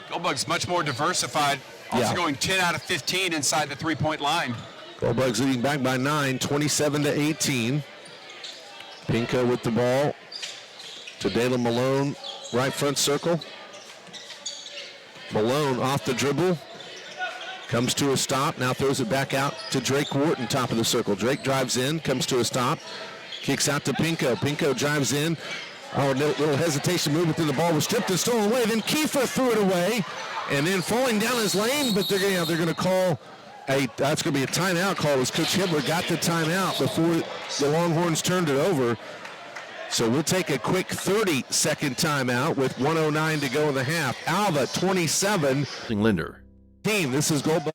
Goldbugs much more diversified, also going 10 out of 15 inside the three-point line. Goldbugs leading back by 9, 27-18. Pinko with the ball to Dalen Malone, right front circle. Malone off the dribble, comes to a stop, now throws it back out to Drake Wharton, top of the circle. Drake drives in, comes to a stop, kicks out to Pinko. Pinko drives in. Oh, little hesitation movement through the ball was stripped and stolen away. Then Kiefer threw it away, and then falling down his lane, but they're going to call that's going to be a timeout call as Coach Hibbler got the timeout before the Longhorns turned it over. So we'll take a quick 30-second timeout with 1:09 to go in the half. Alva 27. Linder. Team, this is Goldbugs.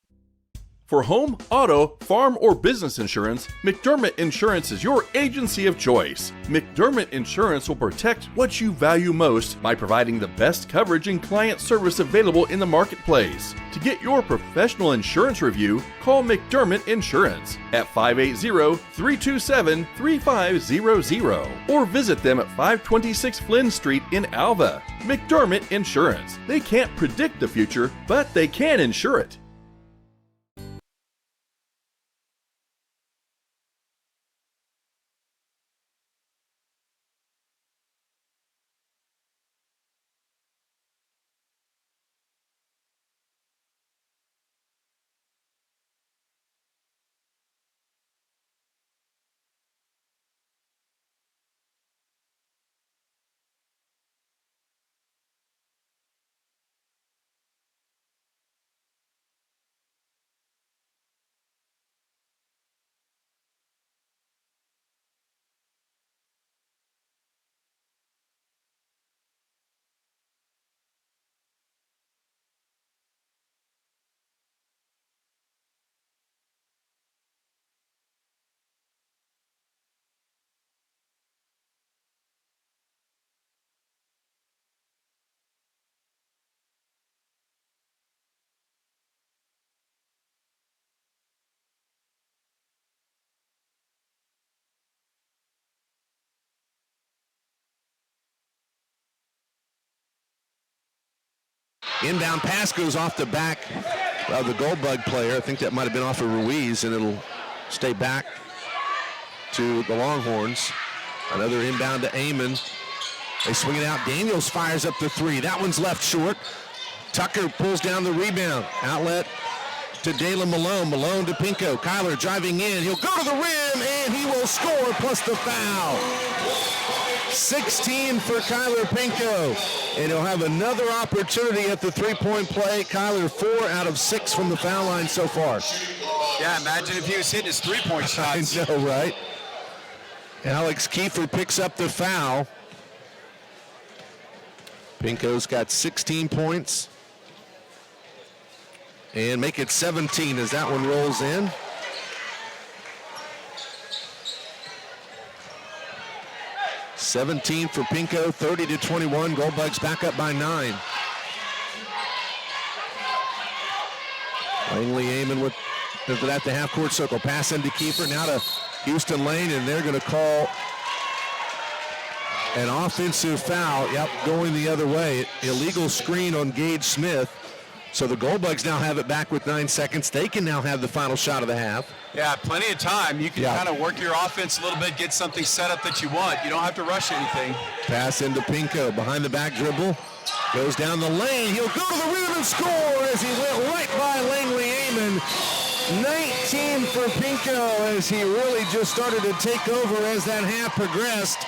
For home, auto, farm, or business insurance, McDermott Insurance is your agency of choice. McDermott Insurance will protect what you value most by providing the best coverage and client service available in the marketplace. To get your professional insurance review, call McDermott Insurance at 580-327-3500 or visit them at 526 Flynn Street in Alva. McDermott Insurance. They can't predict the future, but they can insure it. Inbound pass goes off the back of the Goldbug player. I think that might have been off of Ruiz, and it'll stay back to the Longhorns. Another inbound to Amon. They swing it out. Daniels fires up the three. That one's left short. Tucker pulls down the rebound. Outlet to Dalen Malone. Malone to Pinko. Kyler driving in. He'll go to the rim, and he will score plus the foul. 16 for Kyler Pinko, and he'll have another opportunity at the three-point play. Kyler 4 out of 6 from the foul line so far. Yeah, imagine if he was hitting his three-point shots. I know, right? Alex Kiefer picks up the foul. Pinko's got 16 points. And make it 17 as that one rolls in. $17 for Pinko, 30-21. Goldbugs back up by 9. Langley Amon with that the half-court circle. Pass into Kiefer, now to Houston Lane, and they're going to call an offensive foul. Yep, going the other way. Illegal screen on Gage Smith. So the Goldbugs now have it back with 9 seconds. They can now have the final shot of the half. Yeah, plenty of time. You can kind of work your offense a little bit, get something set up that you want. You don't have to rush anything. Pass into Pinko, behind the back dribble. Goes down the lane. He'll go to the rim and score as he went right by Langley Amon. 19 for Pinko as he really just started to take over as that half progressed.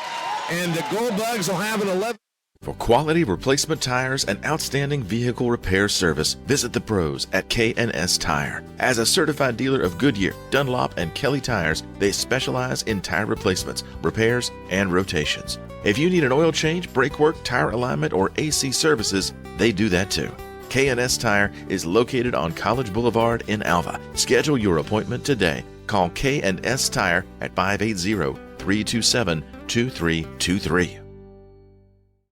And the Goldbugs will have an 11. For quality replacement tires and outstanding vehicle repair service, visit the pros at K&S Tire. As a certified dealer of Goodyear, Dunlop, and Kelly tires, they specialize in tire replacements, repairs, and rotations. If you need an oil change, brake work, tire alignment, or AC services, they do that too. K&S Tire is located on College Boulevard in Alva. Schedule your appointment today. Call K&S Tire at 580-327-2323.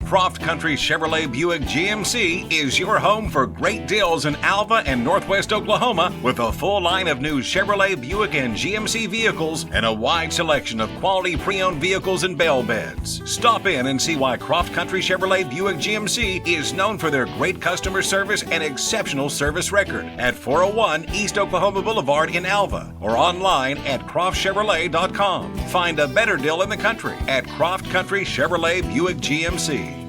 Croft Country Chevrolet Buick GMC is your home for great deals in Alva and Northwest Oklahoma with a full line of new Chevrolet, Buick, and GMC vehicles and a wide selection of quality pre-owned vehicles and bell beds. Stop in and see why Croft Country Chevrolet Buick GMC is known for their great customer service and exceptional service record at 401 East Oklahoma Boulevard in Alva or online at CroftChevrolet.com. Find a better deal in the country at Croft Country Chevrolet Buick GMC.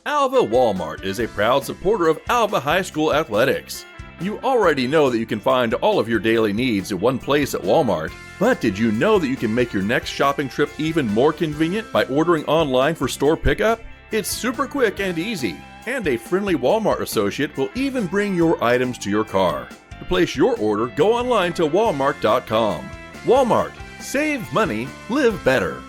Alva Walmart is a proud supporter of Alva High School athletics. You already know that you can find all of your daily needs in one place at Walmart, but did you know that you can make your next shopping trip even more convenient by ordering online for store pickup? It's super quick and easy, and a friendly Walmart associate will even bring your items to your car. To place your order, go online to walmart.com. Walmart. Save money, live better.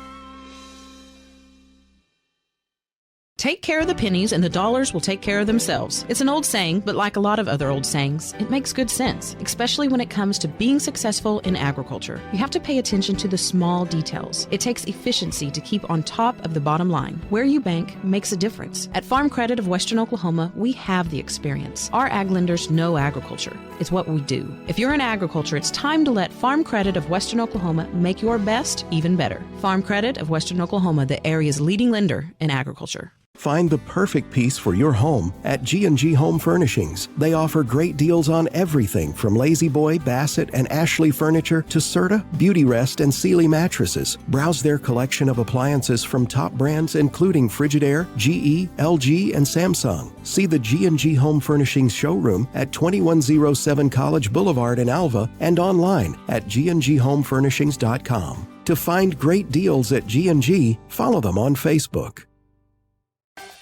Take care of the pennies and the dollars will take care of themselves. It's an old saying, but like a lot of other old sayings, it makes good sense, especially when it comes to being successful in agriculture. You have to pay attention to the small details. It takes efficiency to keep on top of the bottom line. Where you bank makes a difference. At Farm Credit of Western Oklahoma, we have the experience. Our ag lenders know agriculture. It's what we do. If you're in agriculture, it's time to let Farm Credit of Western Oklahoma make your best even better. Farm Credit of Western Oklahoma, the area's leading lender in agriculture. Find the perfect piece for your home at G&G Home Furnishings. They offer great deals on everything from Lazy Boy, Bassett, and Ashley furniture to Serta, Beauty Rest, and Sealy mattresses. Browse their collection of appliances from top brands including Frigidaire, GE, LG, and Samsung. See the G&G Home Furnishings showroom at 2107 College Boulevard in Alva and online at gndhomefurnishings.com. To find great deals at G&G, follow them on Facebook.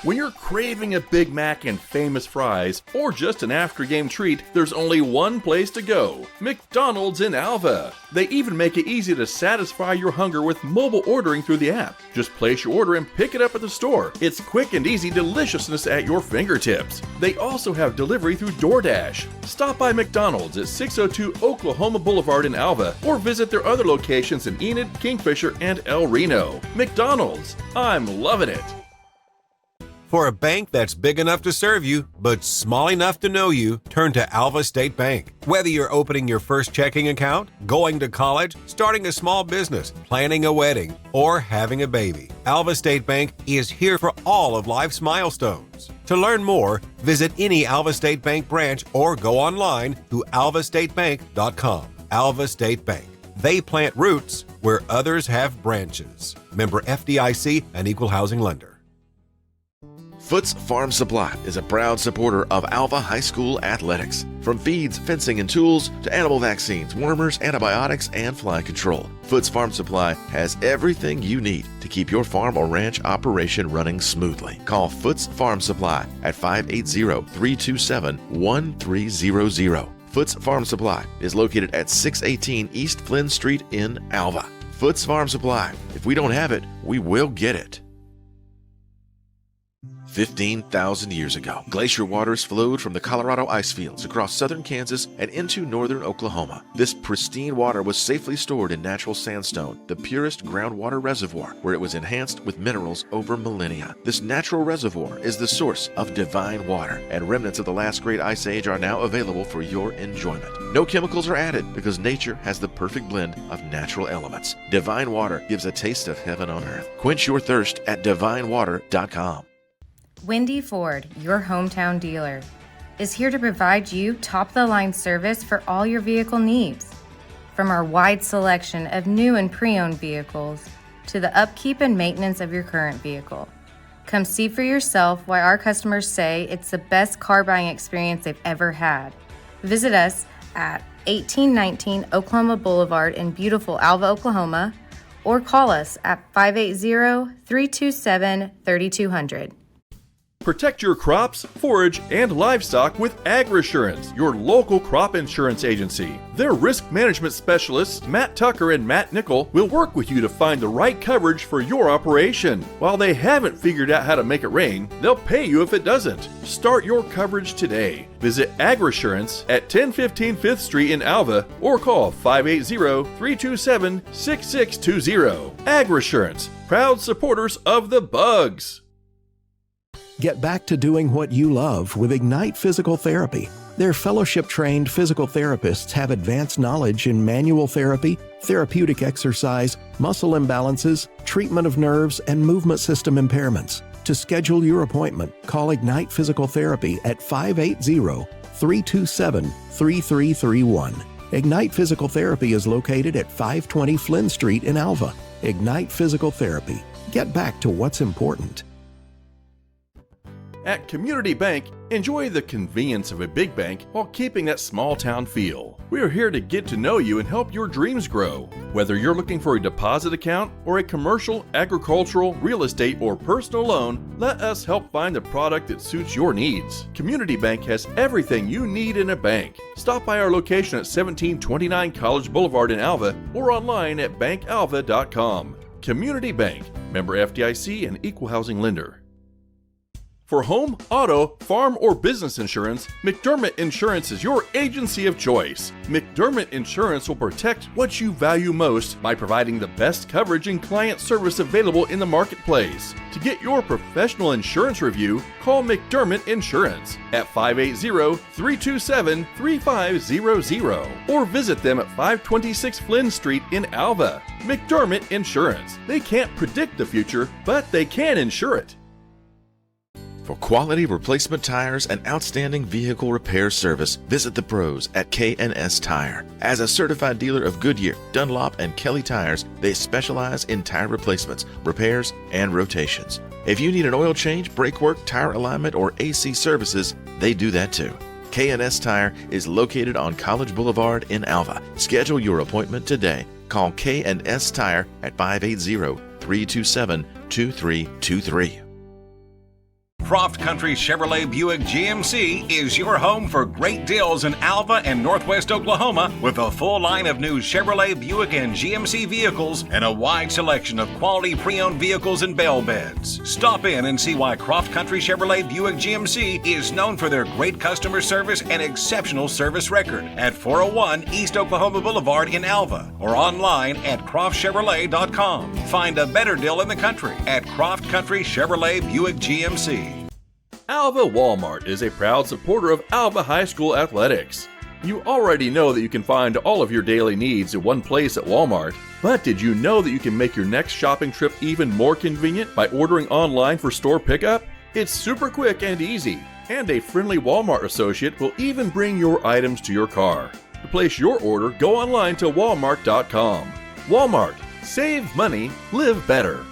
When you're craving a Big Mac and famous fries, or just an after-game treat, there's only one place to go: McDonald's in Alva. They even make it easy to satisfy your hunger with mobile ordering through the app. Just place your order and pick it up at the store. It's quick and easy deliciousness at your fingertips. They also have delivery through DoorDash. Stop by McDonald's at 602 Oklahoma Boulevard in Alva, or visit their other locations in Enid, Kingfisher, and El Reno. McDonald's, I'm loving it. For a bank that's big enough to serve you, but small enough to know you, turn to Alva State Bank. Whether you're opening your first checking account, going to college, starting a small business, planning a wedding, or having a baby, Alva State Bank is here for all of life's milestones. To learn more, visit any Alva State Bank branch or go online to alvastatebank.com. Alva State Bank. They plant roots where others have branches. Member FDIC and Equal Housing Lender. Foots Farm Supply is a proud supporter of Alva High School athletics. From feeds, fencing, and tools to animal vaccines, wormers, antibiotics, and fly control, Foots Farm Supply has everything you need to keep your farm or ranch operation running smoothly. Call Foots Farm Supply at 580-327-1300. Foots Farm Supply is located at 618 East Flynn Street in Alva. Foots Farm Supply. If we don't have it, we will get it. 15,000 years ago, glacier waters flowed from the Colorado ice fields across southern Kansas and into northern Oklahoma. This pristine water was safely stored in natural sandstone, the purest groundwater reservoir, where it was enhanced with minerals over millennia. This natural reservoir is the source of divine water, and remnants of the last great ice age are now available for your enjoyment. No chemicals are added because nature has the perfect blend of natural elements. Divine water gives a taste of heaven on earth. Quench your thirst at divinewater.com. Wendy Ford, your hometown dealer, is here to provide you top-of-the-line service for all your vehicle needs. From our wide selection of new and pre-owned vehicles to the upkeep and maintenance of your current vehicle. Come see for yourself why our customers say it's the best car buying experience they've ever had. Visit us at 1819 Oklahoma Boulevard in beautiful Alva, Oklahoma, or call us at 580-327-3200. Protect your crops, forage, and livestock with AgriSurance, your local crop insurance agency. Their risk management specialists, Matt Tucker and Matt Nickel, will work with you to find the right coverage for your operation. While they haven't figured out how to make it rain, they'll pay you if it doesn't. Start your coverage today. Visit AgriSurance at 1015 5th Street in Alva or call 580-327-6620. AgriSurance, proud supporters of the Bugs. Get back to doing what you love with Ignite Physical Therapy. Their fellowship-trained physical therapists have advanced knowledge in manual therapy, therapeutic exercise, muscle imbalances, treatment of nerves, and movement system impairments. To schedule your appointment, call Ignite Physical Therapy at 580-327-3331. Ignite Physical Therapy is located at 520 Flynn Street in Alva. Ignite Physical Therapy. Get back to what's important. At Community Bank, enjoy the convenience of a big bank while keeping that small town feel. We are here to get to know you and help your dreams grow. Whether you're looking for a deposit account or a commercial, agricultural, real estate, or personal loan, let us help find the product that suits your needs. Community Bank has everything you need in a bank. Stop by our location at 1729 College Boulevard in Alva or online at bankalva.com. Community Bank, member FDIC and Equal Housing Lender. For home, auto, farm, or business insurance, McDermott Insurance is your agency of choice. McDermott Insurance will protect what you value most by providing the best coverage and client service available in the marketplace. To get your professional insurance review, call McDermott Insurance at 580-327-3500 or visit them at 526 Flynn Street in Alva. McDermott Insurance. They can't predict the future, but they can insure it. For quality replacement tires and outstanding vehicle repair service, visit the pros at K&S Tire. As a certified dealer of Goodyear, Dunlop, and Kelly tires, they specialize in tire replacements, repairs, and rotations. If you need an oil change, brake work, tire alignment, or AC services, they do that too. K&S Tire is located on College Boulevard in Alva. Schedule your appointment today. Call K&S Tire at 580-327-2323. Croft Country Chevrolet Buick GMC is your home for great deals in Alva and Northwest Oklahoma with a full line of new Chevrolet, Buick, and GMC vehicles and a wide selection of quality pre-owned vehicles and bell beds. Stop in and see why Croft Country Chevrolet Buick GMC is known for their great customer service and exceptional service record at 401 East Oklahoma Boulevard in Alva or online at CroftChevrolet.com. Find a better deal in the country at Croft Country Chevrolet Buick GMC. Alva Walmart is a proud supporter of Alva High School athletics. You already know that you can find all of your daily needs in one place at Walmart, but did you know that you can make your next shopping trip even more convenient by ordering online for store pickup? It's super quick and easy, and a friendly Walmart associate will even bring your items to your car. To place your order, go online to walmart.com. Walmart. Save money, live better.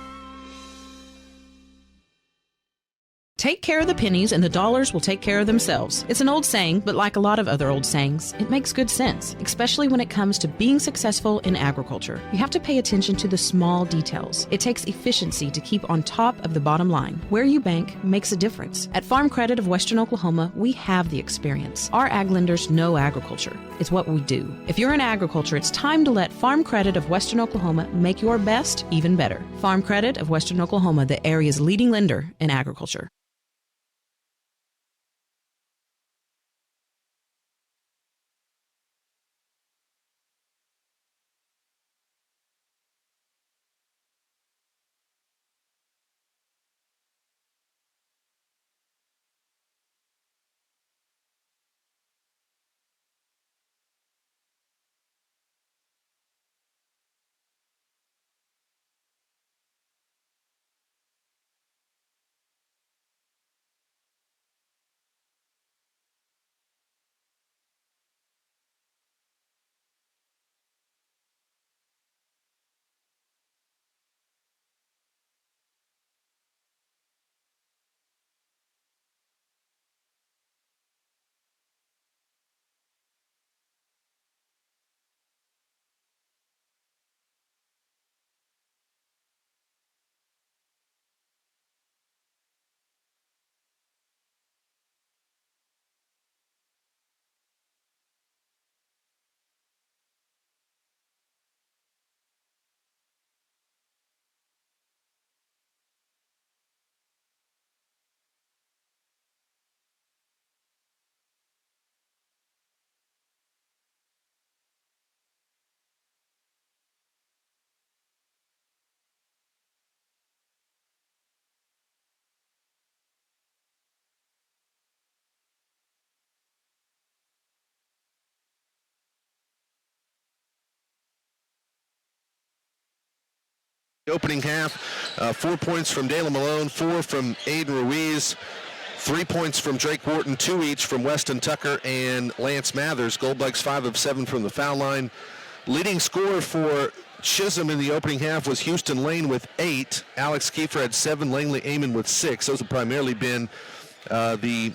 Take care of the pennies and the dollars will take care of themselves. It's an old saying, but like a lot of other old sayings, it makes good sense, especially when it comes to being successful in agriculture. You have to pay attention to the small details. It takes efficiency to keep on top of the bottom line. Where you bank makes a difference. At Farm Credit of Western Oklahoma, we have the experience. Our ag lenders know agriculture. It's what we do. If you're in agriculture, it's time to let Farm Credit of Western Oklahoma make your best even better. Farm Credit of Western Oklahoma, the area's leading lender in agriculture. Opening half, 4 points from Dalen Malone, 4 from Aiden Ruiz, 3 points from Drake Wharton, 2 each from Weston Tucker and Lance Mathers. Goldbugs 5 of 7 from the foul line. Leading scorer for Chisholm in the opening half was Houston Lane with 8. Alex Kiefer had 7, Langley Amon with 6. Those have primarily been the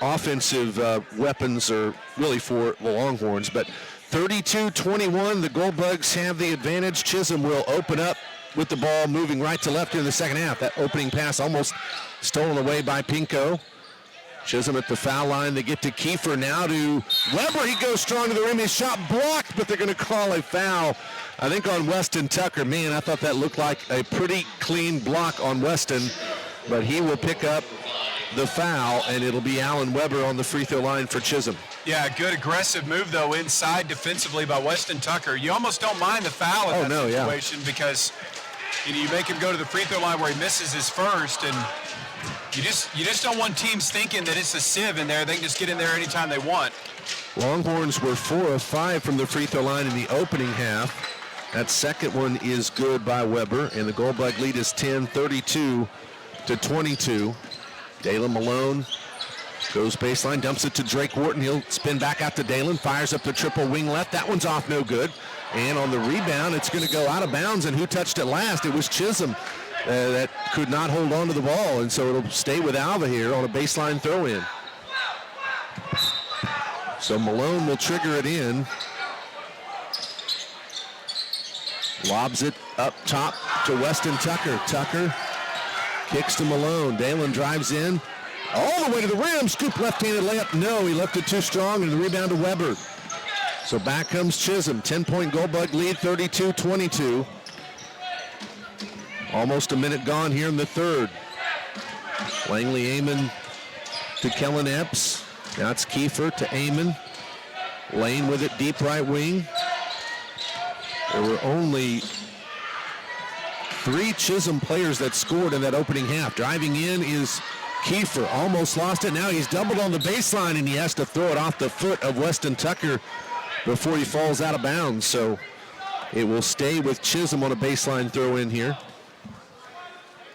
offensive weapons, or really for the Longhorns. But 32-21, the Goldbugs have the advantage. Chisholm will open up with the ball moving right to left in the second half. That opening pass almost stolen away by Pinko. Chisholm at the foul line. They get to Kiefer now to Weber. He goes strong to the rim. His shot blocked, but they're going to call a foul, I think, on Weston Tucker. Man, I thought that looked like a pretty clean block on Weston. but he will pick up the foul, and it'll be Alan Weber on the free throw line for Chisholm. Yeah, good aggressive move, though, inside defensively by Weston Tucker. You almost don't mind the foul in that situation because you make him go to the free throw line where he misses his first, and you just don't want teams thinking that it's a sieve in there. They can just get in there anytime they want. Longhorns were 4 of 5 from the free throw line in the opening half. That second one is good by Weber, and the Goldbug lead is 10, 32-22. Dalen Malone goes baseline, dumps it to Drake Wharton. He'll spin back out to Dalen, fires up the triple wing left. That one's off, no good. And on the rebound, it's going to go out of bounds, and who touched it last? It was Chisholm that could not hold on to the ball, and so it'll stay with Alva here on a baseline throw-in. So Malone will trigger it in. Lobs it up top to Weston Tucker. Tucker kicks to Malone. Dalen drives in. All the way to the rim. Scoop left-handed layup. No, he left it too strong, and the rebound to Weber. So back comes Chisholm. 10-point Goldbug lead, 32-22. Almost a minute gone here in the third. Langley Amon to Kellen Epps. Now it's Kiefer to Amon. Lane with it, deep right wing. There were only 3 Chisholm players that scored in that opening half. Driving in is Kiefer. Almost lost it. Now he's doubled on the baseline, and he has to throw it off the foot of Weston Tucker before he falls out of bounds. So it will stay with Chisholm on a baseline throw in here.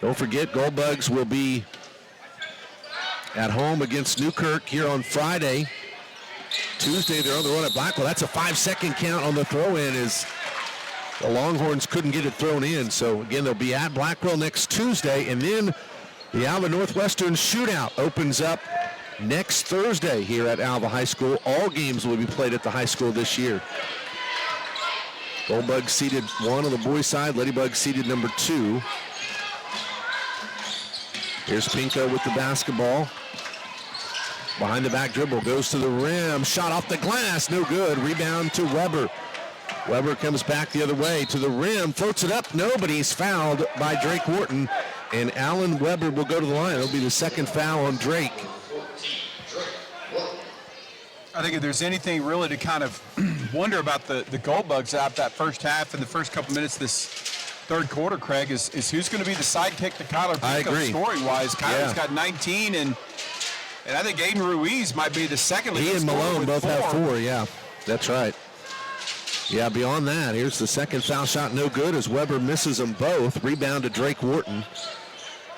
Don't forget, Goldbugs will be at home against Newkirk here on Friday. Tuesday, they're on the run at Blackwell. That's a 5-second count on the throw-in as the Longhorns couldn't get it thrown in. So, again, they'll be at Blackwell next Tuesday. And then the Alva Northwestern shootout opens up next Thursday here at Alva High School. All games will be played at the high school this year. Goldbugs seated 1 on the boys' side. Ladybugs seated number 2. Here's Pinko with the basketball. Behind the back dribble, goes to the rim. Shot off the glass, no good. Rebound to Weber. Weber comes back the other way to the rim, floats it up. No, but he's fouled by Drake Wharton. And Alan Weber will go to the line. It'll be the second foul on Drake. I think if there's anything really to kind of wonder about the Goldbugs out that first half and the first couple minutes this third quarter, Craig, is who's going to be the sidekick to Kyler Pinko scoring-wise. Kyler's got 19, and I think Aiden Ruiz might be the second leading scorer. He and Malone both have 4, yeah. That's right. Yeah, beyond that, here's the second foul shot, no good as Weber misses them both. Rebound to Drake Wharton.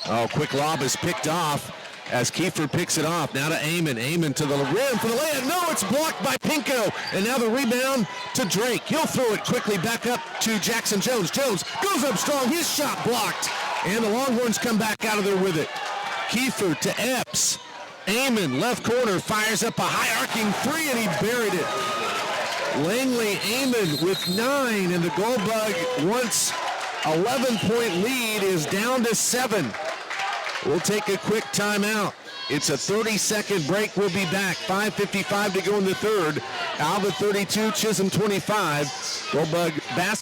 Oh, quick lob is picked off as Kiefer picks it off. Now to Amon. Amon to the rim for the layup. No, it's blocked by Pinko. And now the rebound to Drake. He'll throw it quickly back up to Jackson Jones. Jones goes up strong. His shot blocked. And the Longhorns come back out of there with it. Kiefer to Epps. Amon, left corner, fires up a high arcing 3, and he buried it. Langley Amon with 9, and the Goldbug, once 11-point lead, is down to 7. We'll take a quick timeout. It's a 30-second break. We'll be back. 5:55 to go in the third. Alva 32, Chisholm 25. Goldbug basketball.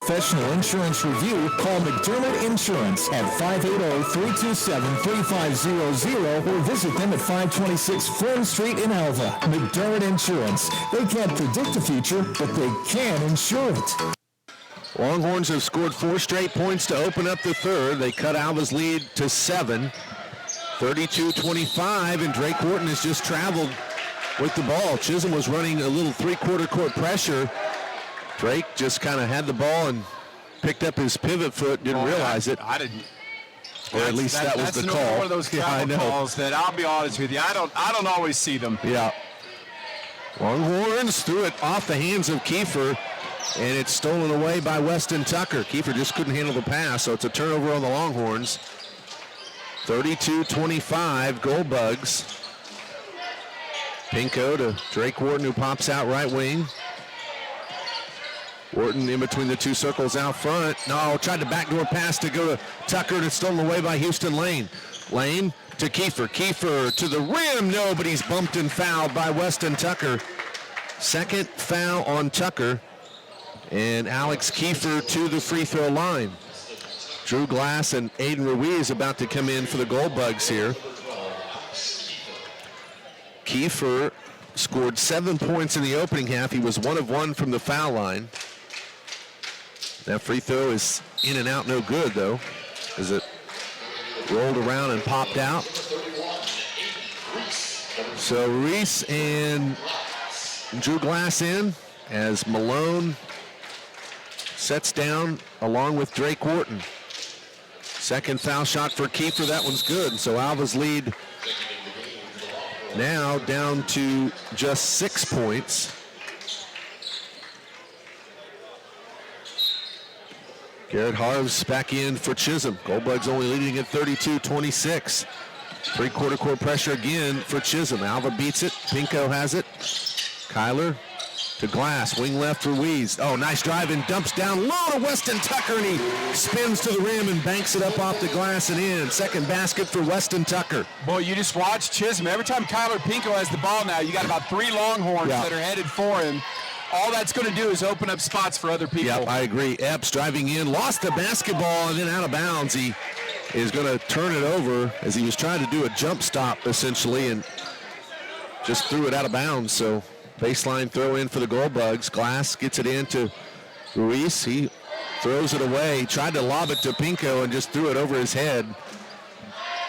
Professional insurance review, call McDermott Insurance at 580-327-3500 or visit them at 526 Flynn Street in Alva. McDermott Insurance. They can't predict the future, but they can insure it. Longhorns have scored 4 straight points to open up the third. They cut Alva's lead to 7. 32-25, and Drake Wharton has just traveled with the ball. Chisholm was running a little three-quarter court pressure. Drake just kind of had the ball and picked up his pivot foot, didn't realize it. I didn't. Or at least that was the call. That's one of those travel calls that, I'll be honest with you, I don't always see them. Yeah. Longhorns threw it off the hands of Kiefer, and it's stolen away by Weston Tucker. Kiefer just couldn't handle the pass, so it's a turnover on the Longhorns. 32-25, Goldbugs. Pinko to Drake Wharton, who pops out right wing. Wharton in between the two circles out front. No, tried to backdoor pass to go to Tucker, and it's stolen away by Houston Lane. Lane to Kiefer. Kiefer to the rim. No, but he's bumped and fouled by Weston Tucker. Second foul on Tucker. And Alex Kiefer to the free throw line. Drew Glass and Aiden Ruiz about to come in for the Gold Bugs here. Kiefer scored 7 points in the opening half. He was 1 of 1 from the foul line. That free throw is in and out, no good though, as it rolled around and popped out. So Ruiz and Drew Glass in as Malone sets down along with Drake Wharton. Second foul shot for Kiefer, that one's good. So Alva's lead now down to just 6 points. Garrett Harves back in for Chisholm. Goldbugs only leading at 32-26. Three-quarter court pressure again for Chisholm. Alva beats it. Pinko has it. Kyler to Glass. Wing left for Ruiz. Oh, nice drive and dumps down low to Weston Tucker, and he spins to the rim and banks it up off the glass and in. Second basket for Weston Tucker. Boy, you just watch Chisholm. Every time Kyler Pinko has the ball now, you got about 3 Longhorns that are headed for him. All that's going to do is open up spots for other people. Yep, I agree. Epps driving in, lost the basketball, and then out of bounds. He is going to turn it over as he was trying to do a jump stop, essentially, and just threw it out of bounds. So baseline throw in for the Goldbugs. Glass gets it in to Ruiz. He throws it away. He tried to lob it to Pinko and just threw it over his head.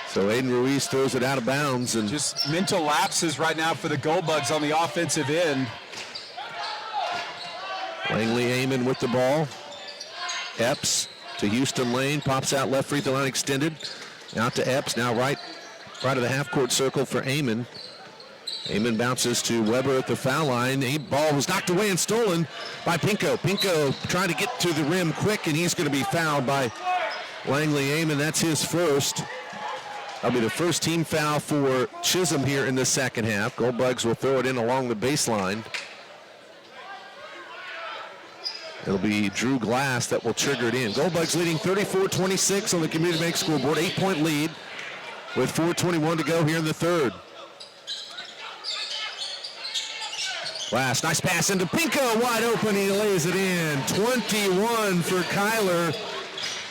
So Aiden Ruiz throws it out of bounds. And just mental lapses right now for the Goldbugs on the offensive end. Langley Amon with the ball. Epps to Houston Lane. Pops out left free throw line extended. Out to Epps. Now right of the half-court circle for Amon. Amon bounces to Weber at the foul line. The ball was knocked away and stolen by Pinko. Pinko trying to get to the rim quick, and he's going to be fouled by Langley Amon. That's his first. That'll be the first team foul for Chisholm here in the second half. Goldbugs will throw it in along the baseline. It'll be Drew Glass that will trigger it in. Goldbugs leading 34-26 on the Community Bank scoreboard. 8-point lead with 4:21 to go here in the third. Glass, nice pass into Pinko, wide open, he lays it in. 21 for Kyler,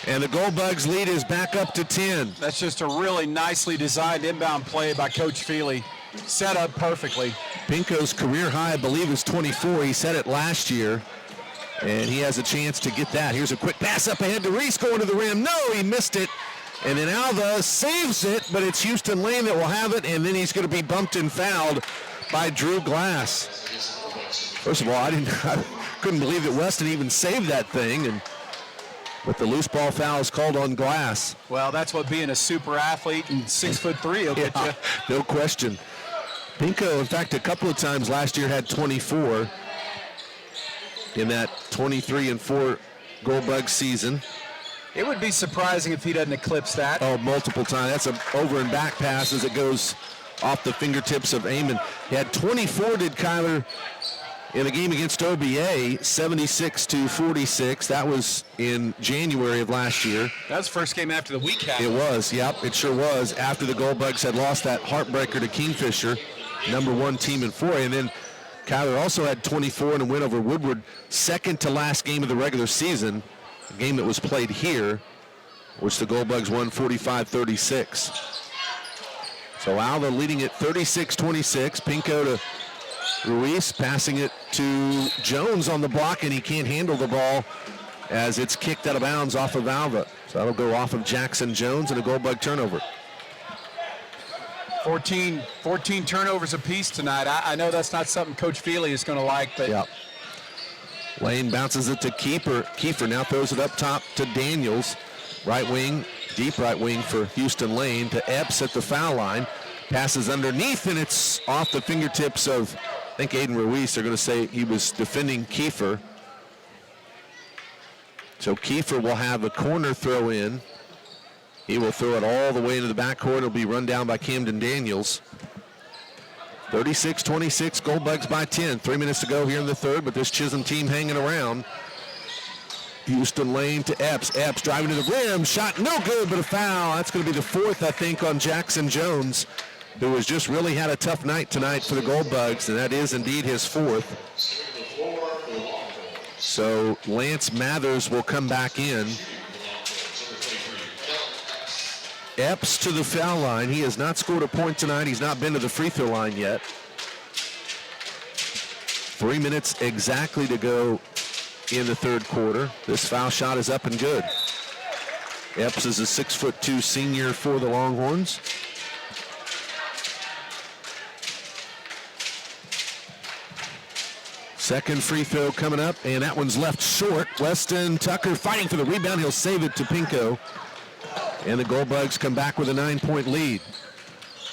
and the Goldbugs lead is back up to 10. That's just a really nicely designed inbound play by Coach Feely. Set up perfectly. Pinko's career high, I believe, is 24. He set it last year. And he has a chance to get that. Here's a quick pass up ahead to Reese going to the rim. No, he missed it. And then Alva saves it, but it's Houston Lane that will have it, and then he's going to be bumped and fouled by Drew Glass. First of all, I couldn't believe that Weston even saved that thing, but the loose ball foul is called on Glass. Well, that's what being a super athlete and 6'3" will get you. No question. Pinko, in fact, a couple of times last year had 24. In that 23-4 Goldbug season. It would be surprising if he doesn't eclipse that. Oh, multiple times. That's an over and back pass as it goes off the fingertips of Amon. He had 24, did Kyler, in a game against OBA, 76-46. That was in January of last year. That was the first game after the week half. It was, yep, it sure was. After the Goldbugs had lost that heartbreaker to Kingfisher, #1 team in 4A, and then Kyler also had 24 in a win over Woodward, second to last game of the regular season, a game that was played here, which the Goldbugs won 45-36. So Alva leading at 36-26. Pinko to Ruiz, passing it to Jones on the block, and he can't handle the ball as it's kicked out of bounds off of Alva. So that'll go off of Jackson Jones and a Goldbug turnover. 14 turnovers apiece tonight. I know that's not something Coach Feely is going to like, but yep. Lane bounces it to Kiefer. Kiefer now throws it up top to Daniels. Right wing, deep right wing for Houston Lane to Epps at the foul line. Passes underneath, and it's off the fingertips of, I think, Aiden Ruiz. They're going to say he was defending Kiefer. So Kiefer will have a corner throw in. He will throw it all the way into the backcourt. It'll be run down by Camden Daniels. 36-26, Goldbugs by 10. 3 minutes to go here in the third, but this Chisholm team hanging around. Houston Lane to Epps. Epps driving to the rim. Shot no good, but a foul. That's going to be the fourth, I think, on Jackson Jones, who has just really had a tough night tonight for the Gold Bugs, and that is indeed his fourth. So Lance Mathers will come back in. Epps to the foul line. He has not scored a point tonight. He's not been to the free throw line yet. 3 minutes exactly to go in the third quarter. This foul shot is up and good. Epps is a 6'2" senior for the Longhorns. Second free throw coming up, and that one's left short. Weston Tucker fighting for the rebound. He'll save it to Pinko. And the Gold Bugs come back with a 9-point lead.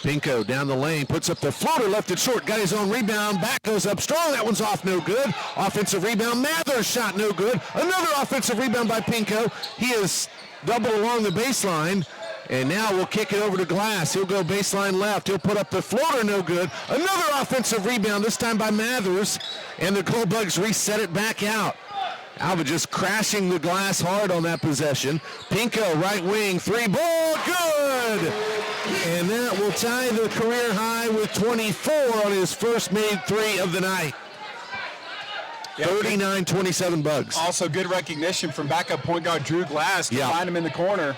Pinko down the lane, puts up the floater, left it short, got his own rebound, back goes up strong, that one's off, no good. Offensive rebound, Mathers shot no good. Another offensive rebound by Pinko. He is double along the baseline, and now we'll kick it over to Glass. He'll go baseline left, he'll put up the floater, no good. Another offensive rebound, this time by Mathers, and the Gold Bugs reset it back out. Alva just crashing the glass hard on that possession. Pinko, right wing, three ball, good! And that will tie the career high with 24 on his first made three of the night. 39-27 Bugs. Also good recognition from backup point guard Drew Glass to find him in the corner.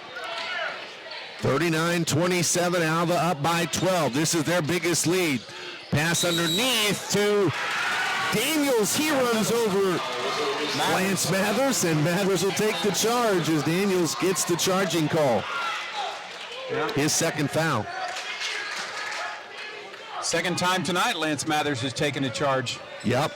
39-27, Alva up by 12. This is their biggest lead. Pass underneath to Daniels. He runs over Lance Mathers, and Mathers will take the charge as Daniels gets the charging call. His second foul. Second time tonight, Lance Mathers has taken a charge. Yep.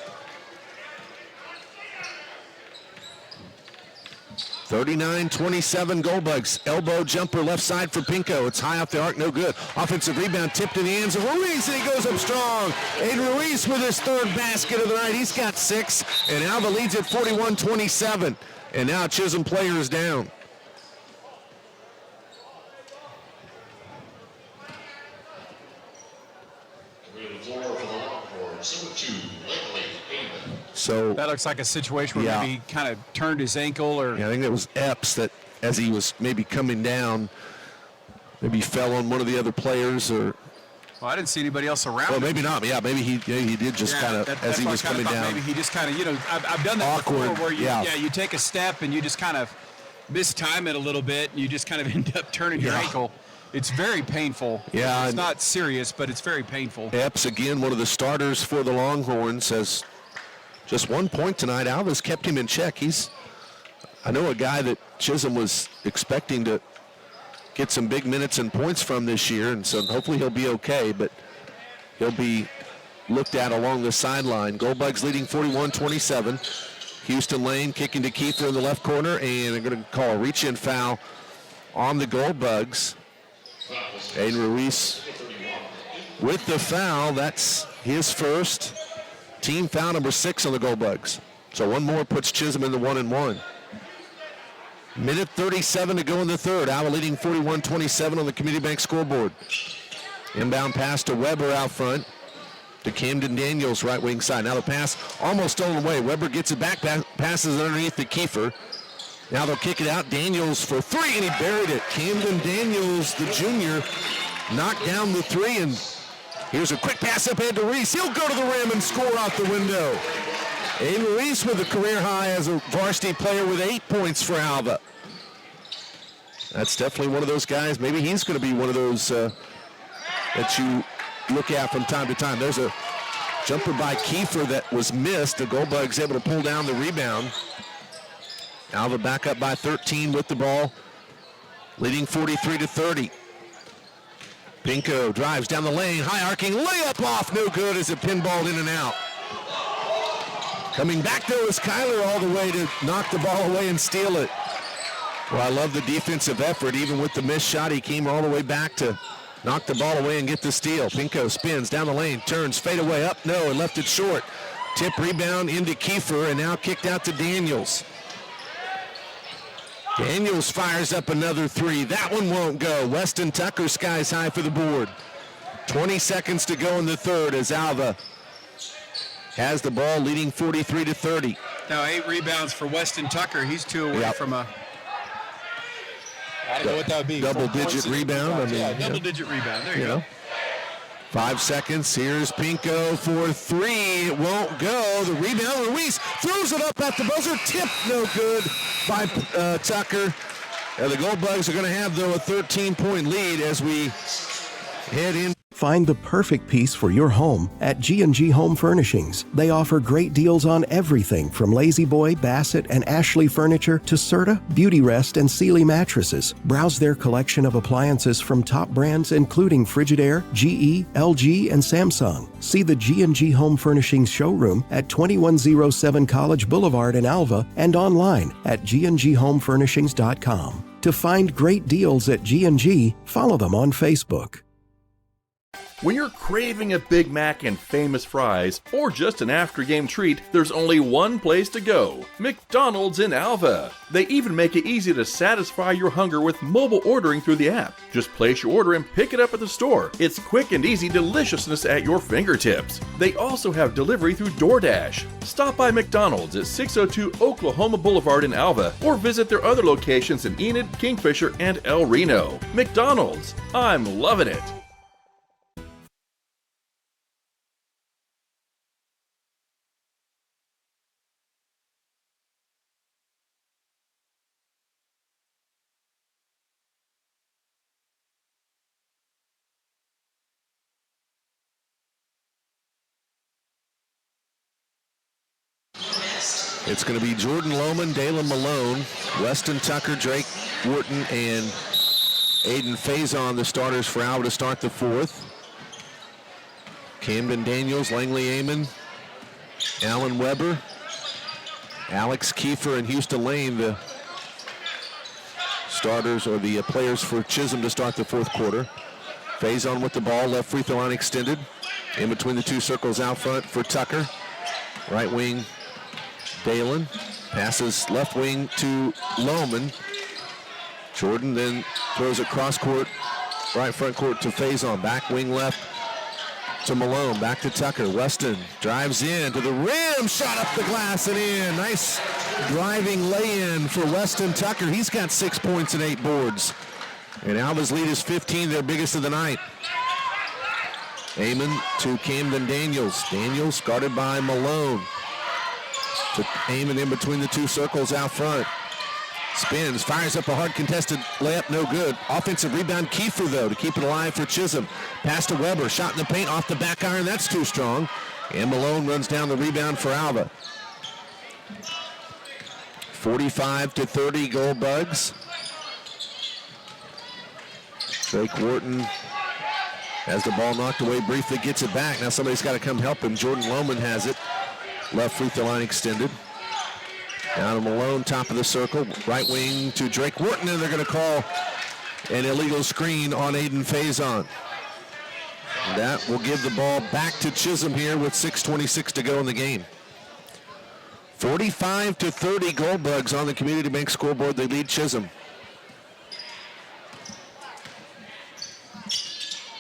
39-27 Gold Bugs. Elbow jumper left side for Pinko. It's high off the arc, no good. Offensive rebound tipped in the hands of Ruiz, and he goes up strong. Aiden Ruiz with his third basket of the night. He's got 6, and Alva leads at 41-27. And now Chisholm players down. So that looks like a situation where maybe he kind of turned his ankle, or I think it was Epps that, as he was maybe coming down, maybe fell on one of the other players, or. Well, I didn't see anybody else around. Well, him. maybe not. Yeah, maybe he did just kind of as he was coming down. Maybe he just kind of, I've done that awkward before, where you take a step and you just kind of mistime it a little bit, and you just kind of end up turning your ankle. It's very painful. Yeah, it's not serious, but it's very painful. Epps, again, one of the starters for the Longhorns, has just 1 point tonight. Alva's kept him in check. I know a guy that Chisholm was expecting to get some big minutes and points from this year, and so hopefully he'll be okay, but he'll be looked at along the sideline. Gold Bugs leading 41-27. Houston Lane kicking to Kiefer in the left corner, and they're going to call a reach-in foul on the Gold Bugs. Aiden Ruiz with the foul. That's his first. Team foul number 6 on the Gold Bugs. So one more puts Chisholm in the 1-and-1. Minute 37 to go in the third. Alva leading 41-27 on the Community Bank scoreboard. Inbound pass to Weber out front. To Camden Daniels, right wing side. Now the pass almost stolen away. Weber gets it back, passes underneath to Kiefer. Now they'll kick it out. Daniels for 3, and he buried it. Camden Daniels, the junior, knocked down the 3, and here's a quick pass up ahead to Reese. He'll go to the rim and score out the window. Aiden Reese with a career high as a varsity player with 8 points for Alva. That's definitely one of those guys. Maybe he's going to be one of those that you look at from time to time. There's a jumper by Kiefer that was missed. The Gold Bugs able to pull down the rebound. Alva back up by 13 with the ball, leading 43-30. Pinko drives down the lane, high arcing layup off, no good as it pinballed in and out. Coming back though is Kyler all the way to knock the ball away and steal it. Well, I love the defensive effort. Even with the missed shot, he came all the way back to knock the ball away and get the steal. Pinko spins down the lane, turns, fade away up, no, and left it short. Tip rebound into Kiefer, and now kicked out to Daniels. Daniels fires up another 3. That one won't go. Weston Tucker skies high for the board. 20 seconds to go in the third as Alva has the ball, leading 43-30. Now 8 rebounds for Weston Tucker. He's 2 away from a... I don't know what that would be. Double-digit rebound. I mean, yeah, double-digit rebound. There you go. 5 seconds. Here's Pinko for 3. It won't go. The rebound. Ruiz throws it up at the buzzer. Tip no good by Tucker. The Gold Bugs are going to have, though, a 13-point lead as we head in. Find the perfect piece for your home at G&G Home Furnishings. They offer great deals on everything from Lazy Boy, Bassett, and Ashley furniture to Serta, Beauty Rest, and Sealy mattresses. Browse their collection of appliances from top brands including Frigidaire, GE, LG, and Samsung. See the G&G Home Furnishings showroom at 2107 College Boulevard in Alva and online at gndhomefurnishings.com. To find great deals at G&G, follow them on Facebook. When you're craving a Big Mac and famous fries, or just an after-game treat, there's only one place to go: McDonald's in Alva. They even make it easy to satisfy your hunger with mobile ordering through the app. Just place your order and pick it up at the store. It's quick and easy deliciousness at your fingertips. They also have delivery through DoorDash. Stop by McDonald's at 602 Oklahoma Boulevard in Alva, or visit their other locations in Enid, Kingfisher, and El Reno. McDonald's, I'm loving it. It's going to be Jordan Lohman, Dalen Malone, Weston Tucker, Drake Wharton, and Aiden Faison, the starters for Alva to start the fourth. Camden Daniels, Langley Amon, Alan Weber, Alex Kiefer, and Houston Lane, the starters or the players for Chisholm to start the fourth quarter. Faison with the ball, left free throw line extended. In between the two circles out front for Tucker. Right wing, Dalen passes left wing to Lohman. Jordan then throws it cross court, right front court to Faison. Back wing left to Malone. Back to Tucker. Weston drives in to the rim. Shot up the glass and in. Nice driving lay-in for Weston Tucker. He's got 6 points and 8 boards. And Alva's lead is 15, their biggest of the night. Amon to Camden Daniels. Daniels guarded by Malone. To Amon in between the two circles out front. Spins, fires up a hard contested layup, no good. Offensive rebound, Kiefer though, to keep it alive for Chisholm. Pass to Weber, shot in the paint, off the back iron, that's too strong. And Malone runs down the rebound for Alva. 45-30 Gold Bugs. Drake Wharton has the ball knocked away, briefly gets it back. Now somebody's got to come help him. Jordan Lohman has it. Left free throw line extended. Down to Malone, top of the circle. Right wing to Drake Wharton, and they're going to call an illegal screen on Aiden Faison. That will give the ball back to Chisholm here with 6:26 to go in the game. 45-30 Gold Bugs on the Community Bank scoreboard. They lead Chisholm.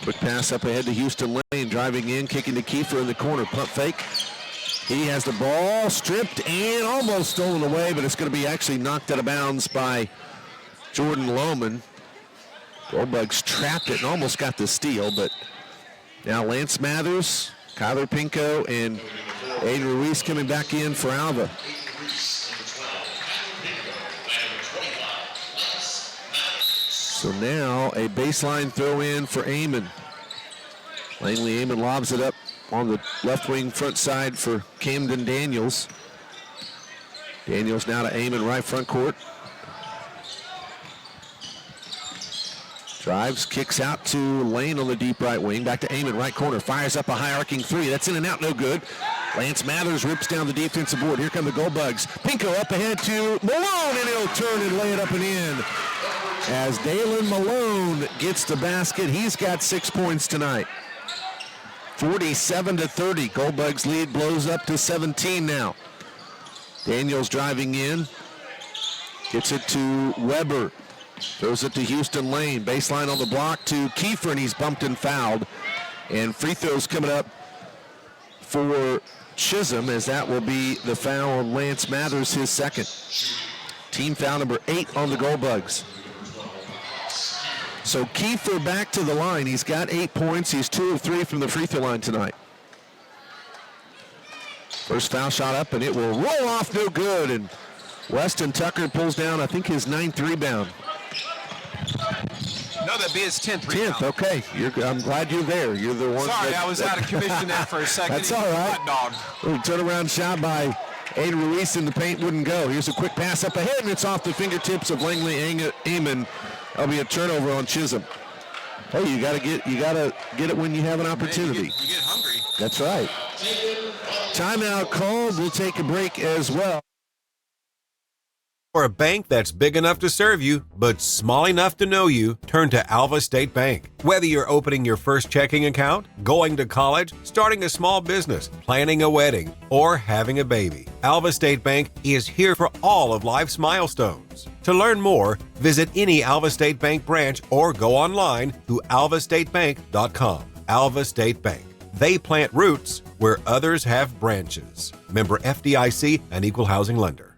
Quick pass up ahead to Houston Lane. Driving in, kicking to Kiefer in the corner. Pump fake. He has the ball stripped and almost stolen away, but it's going to be actually knocked out of bounds by Jordan Lohman. Gold Bugs trapped it and almost got the steal, but now Lance Mathers, Kyler Pinko, and Aiden Ruiz coming back in for Alva. So now a baseline throw in for Amon. Langley Amon lobs it up on the left wing front side for Camden Daniels. Daniels now to Amon, right front court. Drives, kicks out to Lane on the deep right wing. Back to Amon, right corner. Fires up a high arcing three. That's in and out, no good. Lance Mathers rips down the defensive board. Here come the Gold Bugs. Pinko up ahead to Malone, and he'll turn and lay it up and in. As Dalen Malone gets the basket, he's got 6 points tonight. 47-30. Gold Bugs lead blows up to 17 now. Daniels driving in. Gets it to Weber. Throws it to Houston Lane. Baseline on the block to Kiefer, and he's bumped and fouled. And free throws coming up for Chisholm, as that will be the foul on Lance Mathers, his second. Team foul number 8 on the Gold Bugs. So Kiefer back to the line. He's got 8 points. He's 2 of 3 from the free throw line tonight. First foul shot up, and it will roll off, no good. And Weston Tucker pulls down, I think, his 9th rebound. No, that'd be his 10th rebound. 10th, okay. I'm glad you're there. You're the one. Sorry, I was out of commission there for a second. That's all right. Hot dog. Turnaround shot by Aiden Ruiz in the paint wouldn't go. Here's a quick pass up ahead, and it's off the fingertips of Langley Amon. That'll be a turnover on Chisholm. Hey, you gotta get it when you have an opportunity. You get hungry. That's right. Timeout called. We'll take a break as well. For a bank that's big enough to serve you, but small enough to know you, turn to Alva State Bank. Whether you're opening your first checking account, going to college, starting a small business, planning a wedding, or having a baby, Alva State Bank is here for all of life's milestones. To learn more, visit any Alva State Bank branch or go online to alvastatebank.com. Alva State Bank. They plant roots where others have branches. Member FDIC, an equal housing lender.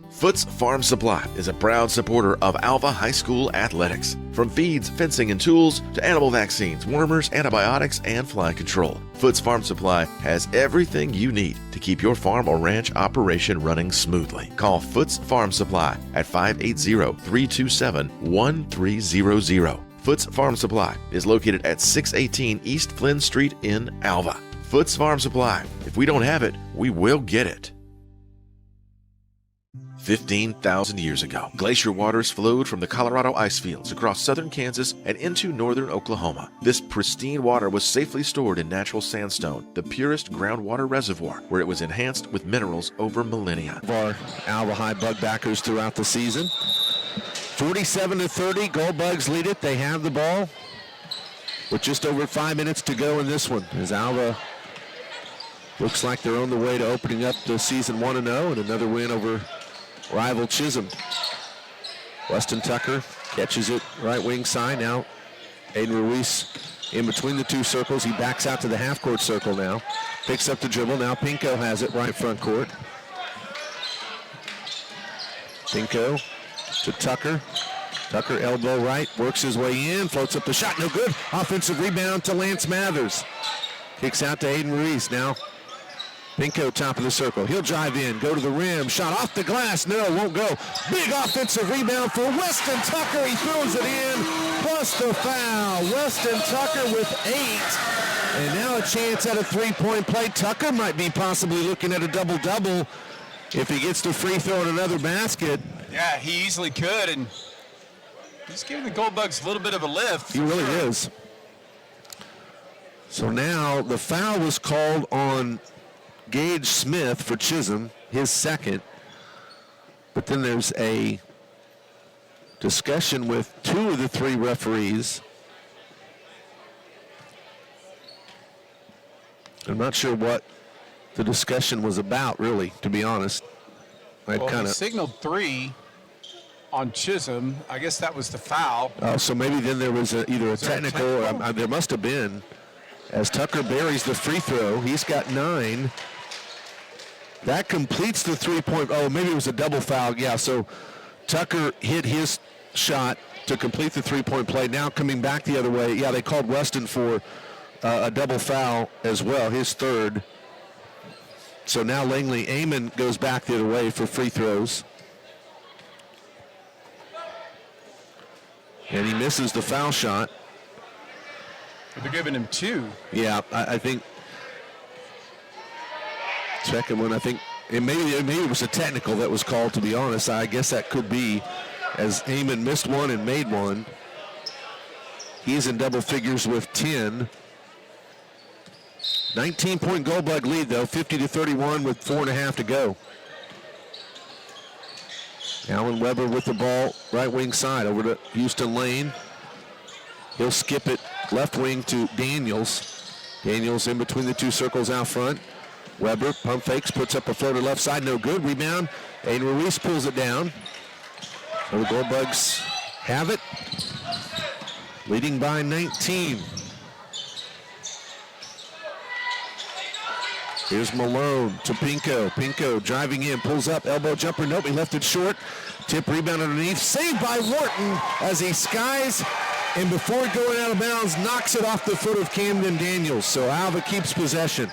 Foots Farm Supply is a proud supporter of Alva High School athletics. From feeds, fencing, and tools to animal vaccines, wormers, antibiotics, and fly control, Foots Farm Supply has everything you need to keep your farm or ranch operation running smoothly. Call Foots Farm Supply at 580-327-1300. Foots Farm Supply is located at 618 East Flynn Street in Alva. Foots Farm Supply. If we don't have it, we will get it. 15,000 years ago, glacier waters flowed from the Colorado ice fields across southern Kansas and into northern Oklahoma. This pristine water was safely stored in natural sandstone, the purest groundwater reservoir, where it was enhanced with minerals over millennia. Our Alva High Bug backers throughout the season. 47-30, Gold Bugs lead it. They have the ball with just over 5 minutes to go in this one, as Alva looks like they're on the way to opening up the season 1-0 and another win over rival Chisholm. Weston Tucker catches it right wing side. Now Aiden Ruiz in between the two circles. He backs out to the half court circle now. Picks up the dribble. Now Pinko has it right front court. Pinko to Tucker. Tucker elbow right, works his way in, floats up the shot, no good. Offensive rebound to Lance Mathers. Kicks out to Aiden Ruiz. Now Pinko top of the circle. He'll drive in, go to the rim, shot off the glass, no, won't go. Big offensive rebound for Weston Tucker. He throws it in, plus the foul. Weston Tucker with 8. And now a chance at a three-point play. Tucker might be possibly looking at a double-double if he gets the free throw and another basket. Yeah, he easily could, and he's giving the Gold Bugs a little bit of a lift. He really is. So now the foul was called on Gage Smith for Chisholm, his second. But then there's a discussion with 2 of the 3 referees. I'm not sure what the discussion was about, really, to be honest. He signaled 3 on Chisholm. I guess that was the foul. So maybe then there was either a technical or there must have been. As Tucker buries the free throw, he's got 9. That completes the three-point. Oh, maybe it was a double foul. Yeah, so Tucker hit his shot to complete the three-point play. Now coming back the other way. Yeah, they called Weston for a double foul as well, his third. So now Langley Amon goes back the other way for free throws. And he misses the foul shot. They're giving him 2. Yeah, I think second one, I think maybe it was a technical that was called, to be honest. I guess that could be, as Amon missed one and made one. He's in double figures with 10. 19-point Gold Bug lead, though, 50-31 with 4.5 to go. Alan Weber with the ball, right wing side, over to Houston Lane. He'll skip it left wing to Daniels. Daniels in between the 2 circles out front. Weber pump fakes, puts up a floater left side, no good. Rebound. Aiden Ruiz pulls it down. So the Gold Bugs have it, leading by 19. Here's Malone to Pinko. Pinko driving in, pulls up, elbow jumper. Nope, he left it short. Tip rebound underneath. Saved by Wharton as he skies, and before going out of bounds, knocks it off the foot of Camden Daniels. So Alva keeps possession.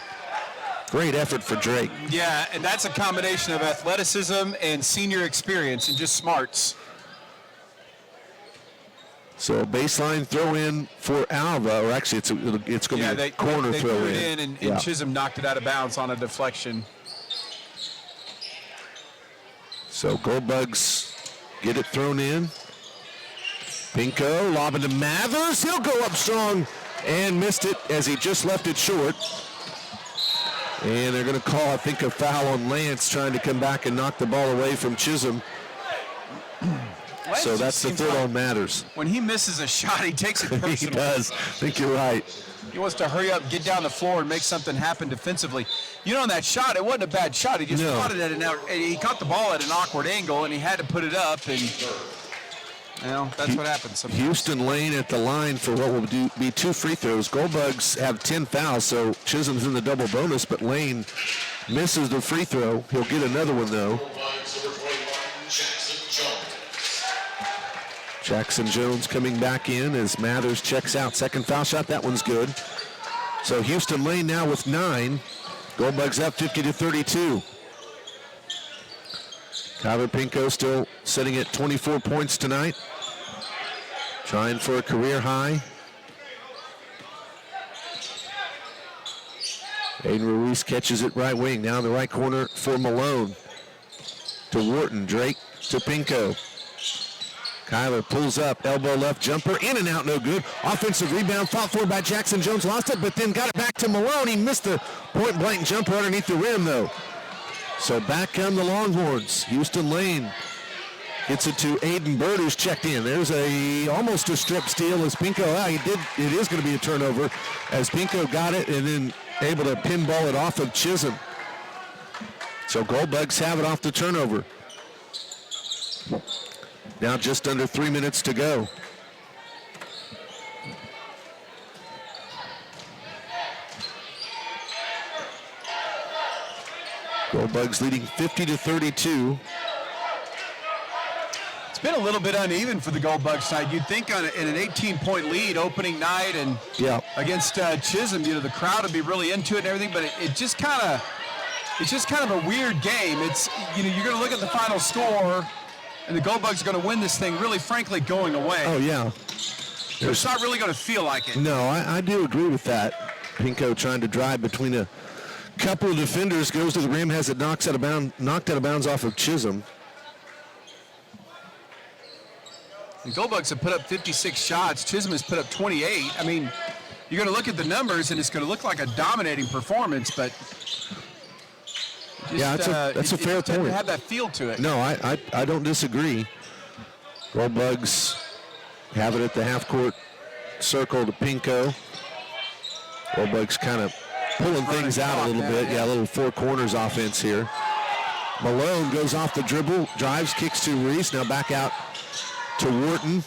Great effort for Drake. Yeah, and that's a combination of athleticism and senior experience and just smarts. So a baseline throw in for Alva, or actually it's going to be a corner they throw threw in. it in, and Chisholm knocked it out of bounds on a deflection. So Goldbugs get it thrown in. Pinko lobbing to Mathers. He'll go up strong and missed it as he just left it short. And they're going to call, I think, a foul on Lance trying to come back and knock the ball away from Chisholm. So that's the third on Mathers. When he misses a shot, he takes it personally. He does. I think you're right. He wants to hurry up, get down the floor, and make something happen defensively. You know, on that shot, it wasn't a bad shot. He just caught it he caught the ball at an awkward angle, and he had to put it up, and that's what happens sometimes. Houston Lane at the line for what will be 2 free throws. Goldbugs have 10 fouls, so Chisholm's in the double bonus, but Lane misses the free throw. He'll get another one, though. Jackson Jones coming back in as Mathers checks out. Second foul shot, that one's good. So Houston Lane now with 9. Goldbugs up 50-32. Kyler Pinko still sitting at 24 points tonight. Trying for a career high. Aiden Ruiz catches it right wing. Now in the right corner for Malone. To Wharton. Drake to Pinko. Kyler pulls up, elbow left jumper, in and out, no good. Offensive rebound, fought for by Jackson Jones, lost it, but then got it back to Malone. He missed the point-blank jumper underneath the rim, though. So back come the Longhorns. Houston Lane gets it to Aiden Bird, who's checked in. There's almost a strip steal as Pinko, it is going to be a turnover, as Pinko got it and then able to pinball it off of Chisholm. So Goldbugs have it off the turnover. Now just under 3 minutes to go. Goldbugs leading 50-32. It's been a little bit uneven for the Goldbugs side. You'd think in an 18-point lead opening night and against Chisholm, the crowd would be really into it and everything, but it's just kind of a weird game. It's you're going to look at the final score. And the Goldbugs are going to win this thing, really, frankly, going away. Oh, yeah. It's not really going to feel like it. No, I do agree with that. Pinko trying to drive between a couple of defenders, goes to the rim, has it knocked out of bounds off of Chisholm. The Goldbugs have put up 56 shots. Chisholm has put up 28. I mean, you're going to look at the numbers, and it's going to look like a dominating performance, but... that's a fair point. It doesn't have that feel to it. No, I don't disagree. Goldbugs have it at the half-court circle to Pinko. Goldbugs kind of pulling things out a little bit. Yeah, a little four corners offense here. Malone goes off the dribble, drives, kicks to Reese. Now back out to Wharton.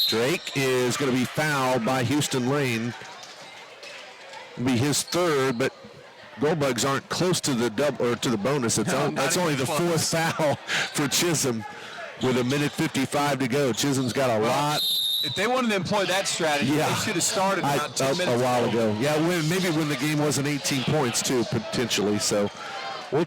Drake is going to be fouled by Houston Lane. It'll be his third, but Goldbugs aren't close to the bonus. That's only the fourth foul for Chisholm with 1:55 to go. Chisholm's got a lot. If they wanted to employ that strategy, they should have started about 2 minutes a while ago. Yeah, maybe when the game wasn't 18 points too, potentially. So we'll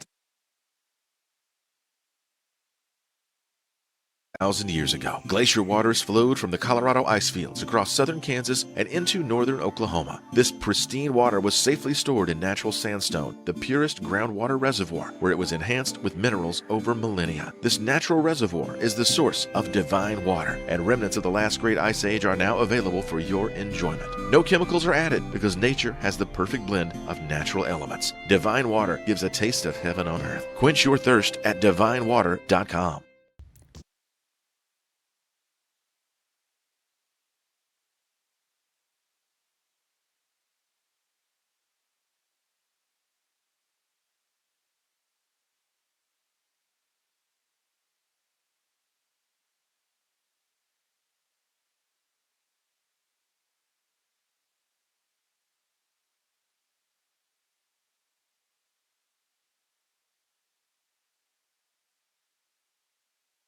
1,000 years ago, glacier waters flowed from the Colorado ice fields across southern Kansas and into northern Oklahoma. This pristine water was safely stored in natural sandstone, the purest groundwater reservoir, where it was enhanced with minerals over millennia. This natural reservoir is the source of divine water, and remnants of the last great ice age are now available for your enjoyment. No chemicals are added because nature has the perfect blend of natural elements. Divine water gives a taste of heaven on earth. Quench your thirst at divinewater.com.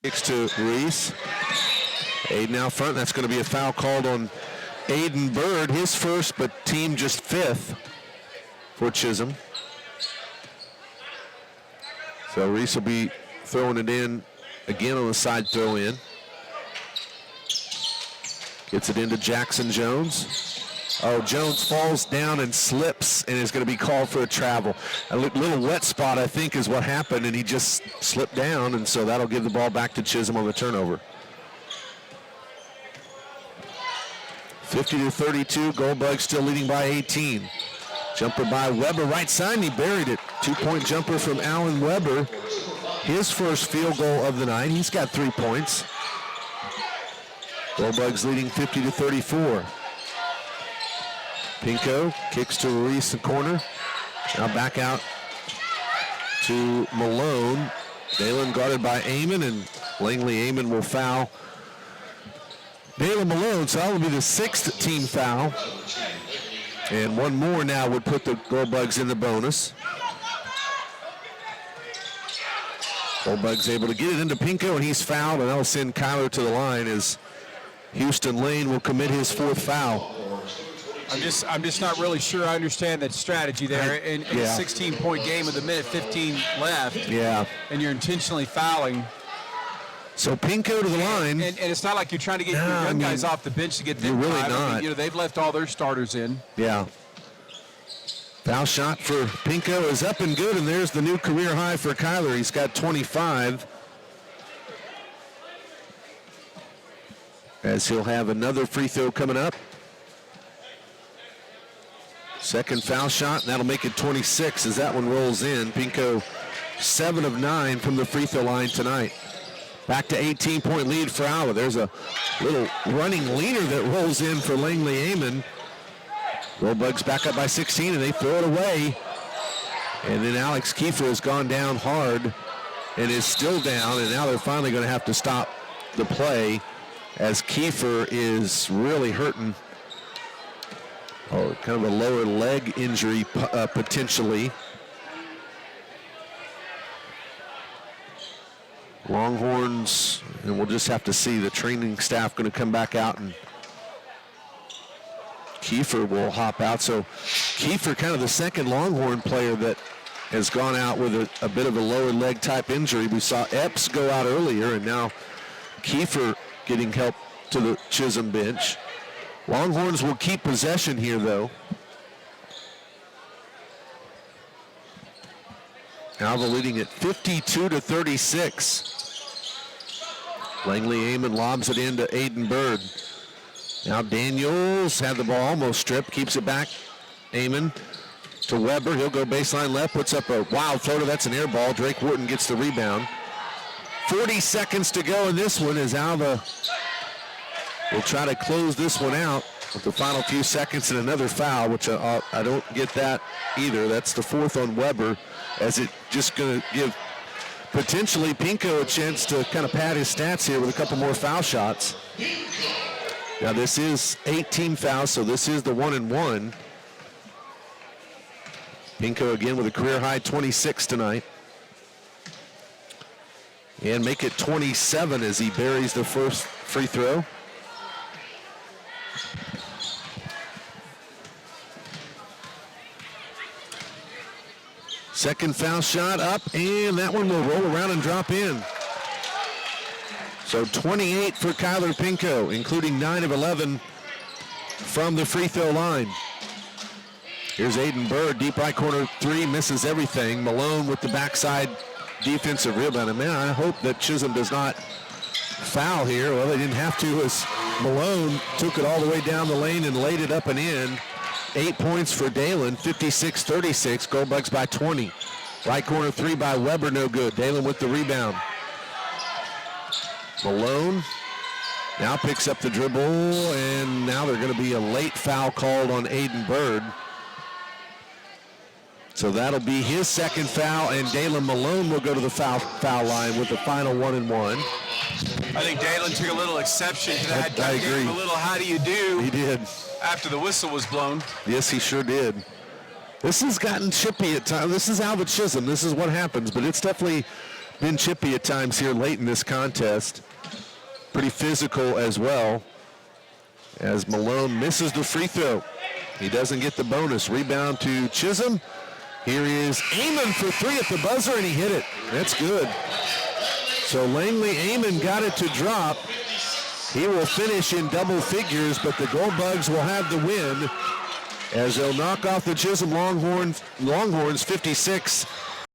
Kicks to Reese. Aiden out front. That's going to be a foul called on Aiden Bird, his first, but team just 5th for Chisholm. So Reese will be throwing it in again on the side throw in. Gets it into Jackson Jones. Oh, Jones falls down and slips and is going to be called for a travel. A little wet spot, I think, is what happened, and he just slipped down, and so that'll give the ball back to Chisholm on the turnover. 50-32, Goldbugs still leading by 18. Jumper by Weber, right side, and he buried it. 2-point jumper from Alan Weber. His first field goal of the night. He's got 3 points. Goldbugs leading 50-34. Pinko kicks to Ruiz in the corner. Now back out to Malone. Dalen guarded by Amon, and Langley Amon will foul Dalen Malone, so that will be the 6th team foul. And one more now would put the Goldbugs in the bonus. Goldbugs able to get it into Pinko, and he's fouled, and that'll send Kyler to the line as Houston Lane will commit his 4th foul. I'm just not really sure I understand that strategy there. In a 16-point game with a minute 15 left, and you're intentionally fouling. So Pinko to the line. And it's not like you're trying to get your young guys off the bench to get them really time. not. I mean, they've left all their starters in. Yeah. Foul shot for Pinko is up and good, and there's the new career high for Kyler. He's got 25. As he'll have another free throw coming up. Second foul shot, and that'll make it 26 as that one rolls in. Pinko 7 of 9 from the free throw line tonight. Back to 18-point lead for Alva. There's a little running leaner that rolls in for Langley Amon. Goldbugs back up by 16, and they throw it away. And then Alex Kiefer has gone down hard and is still down, and now they're finally going to have to stop the play as Kiefer is really hurting. Oh, kind of a lower leg injury potentially. Longhorns, and we'll just have to see. The training staff going to come back out, and Kiefer will hop out. So Kiefer, kind of the second Longhorn player that has gone out with a bit of a lower leg type injury. We saw Epps go out earlier, and now Kiefer getting help to the Chisholm bench. Longhorns will keep possession here, though. Alva leading at 52-36. Langley Amon lobs it into Aiden Bird. Now Daniels had the ball almost stripped, keeps it back. Amon to Weber. He'll go baseline left, puts up a wild floater. That's an air ball. Drake Wharton gets the rebound. 40 seconds to go in this one as Alva will try to close this one out with the final few seconds and another foul, which I don't get that either. That's the 4th on Weber, as it just going to give potentially Pinko a chance to kind of pad his stats here with a couple more foul shots. Now this is 18 fouls, so this is the 1-and-1. Pinko again with a career high 26 tonight. And make it 27 as he buries the first free throw. Second foul shot up, and that one will roll around and drop in. So 28 for Kyler Pinko, including 9 of 11 from the free throw line. Here's Aiden Bird, deep right corner 3, misses everything. Malone with the backside defensive rebound. And man, I hope that Chisholm does not foul here. Well, they didn't have to, as Malone took it all the way down the lane and laid it up and in. 8 points for Dalen, 56-36, Goldbugs by 20. Right corner 3 by Weber, no good. Dalen with the rebound. Malone now picks up the dribble, and now they're going to be a late foul called on Aiden Bird. So that'll be his second foul, and Dalen Malone will go to the foul line with the final 1-and-1. I think Dalen took a little exception to that. I agree. A little how do you do? He did. After the whistle was blown. Yes, he sure did. This has gotten chippy at times. This is Alva Chisholm. This is what happens, but it's definitely been chippy at times here late in this contest. Pretty physical as well, as Malone misses the free throw. He doesn't get the bonus. Rebound to Chisholm. Here is Amon for three at the buzzer, and he hit it. That's good. So Langley Amon got it to drop. He will finish in double figures, but the Gold Bugs will have the win as they'll knock off the Chisholm Longhorns 56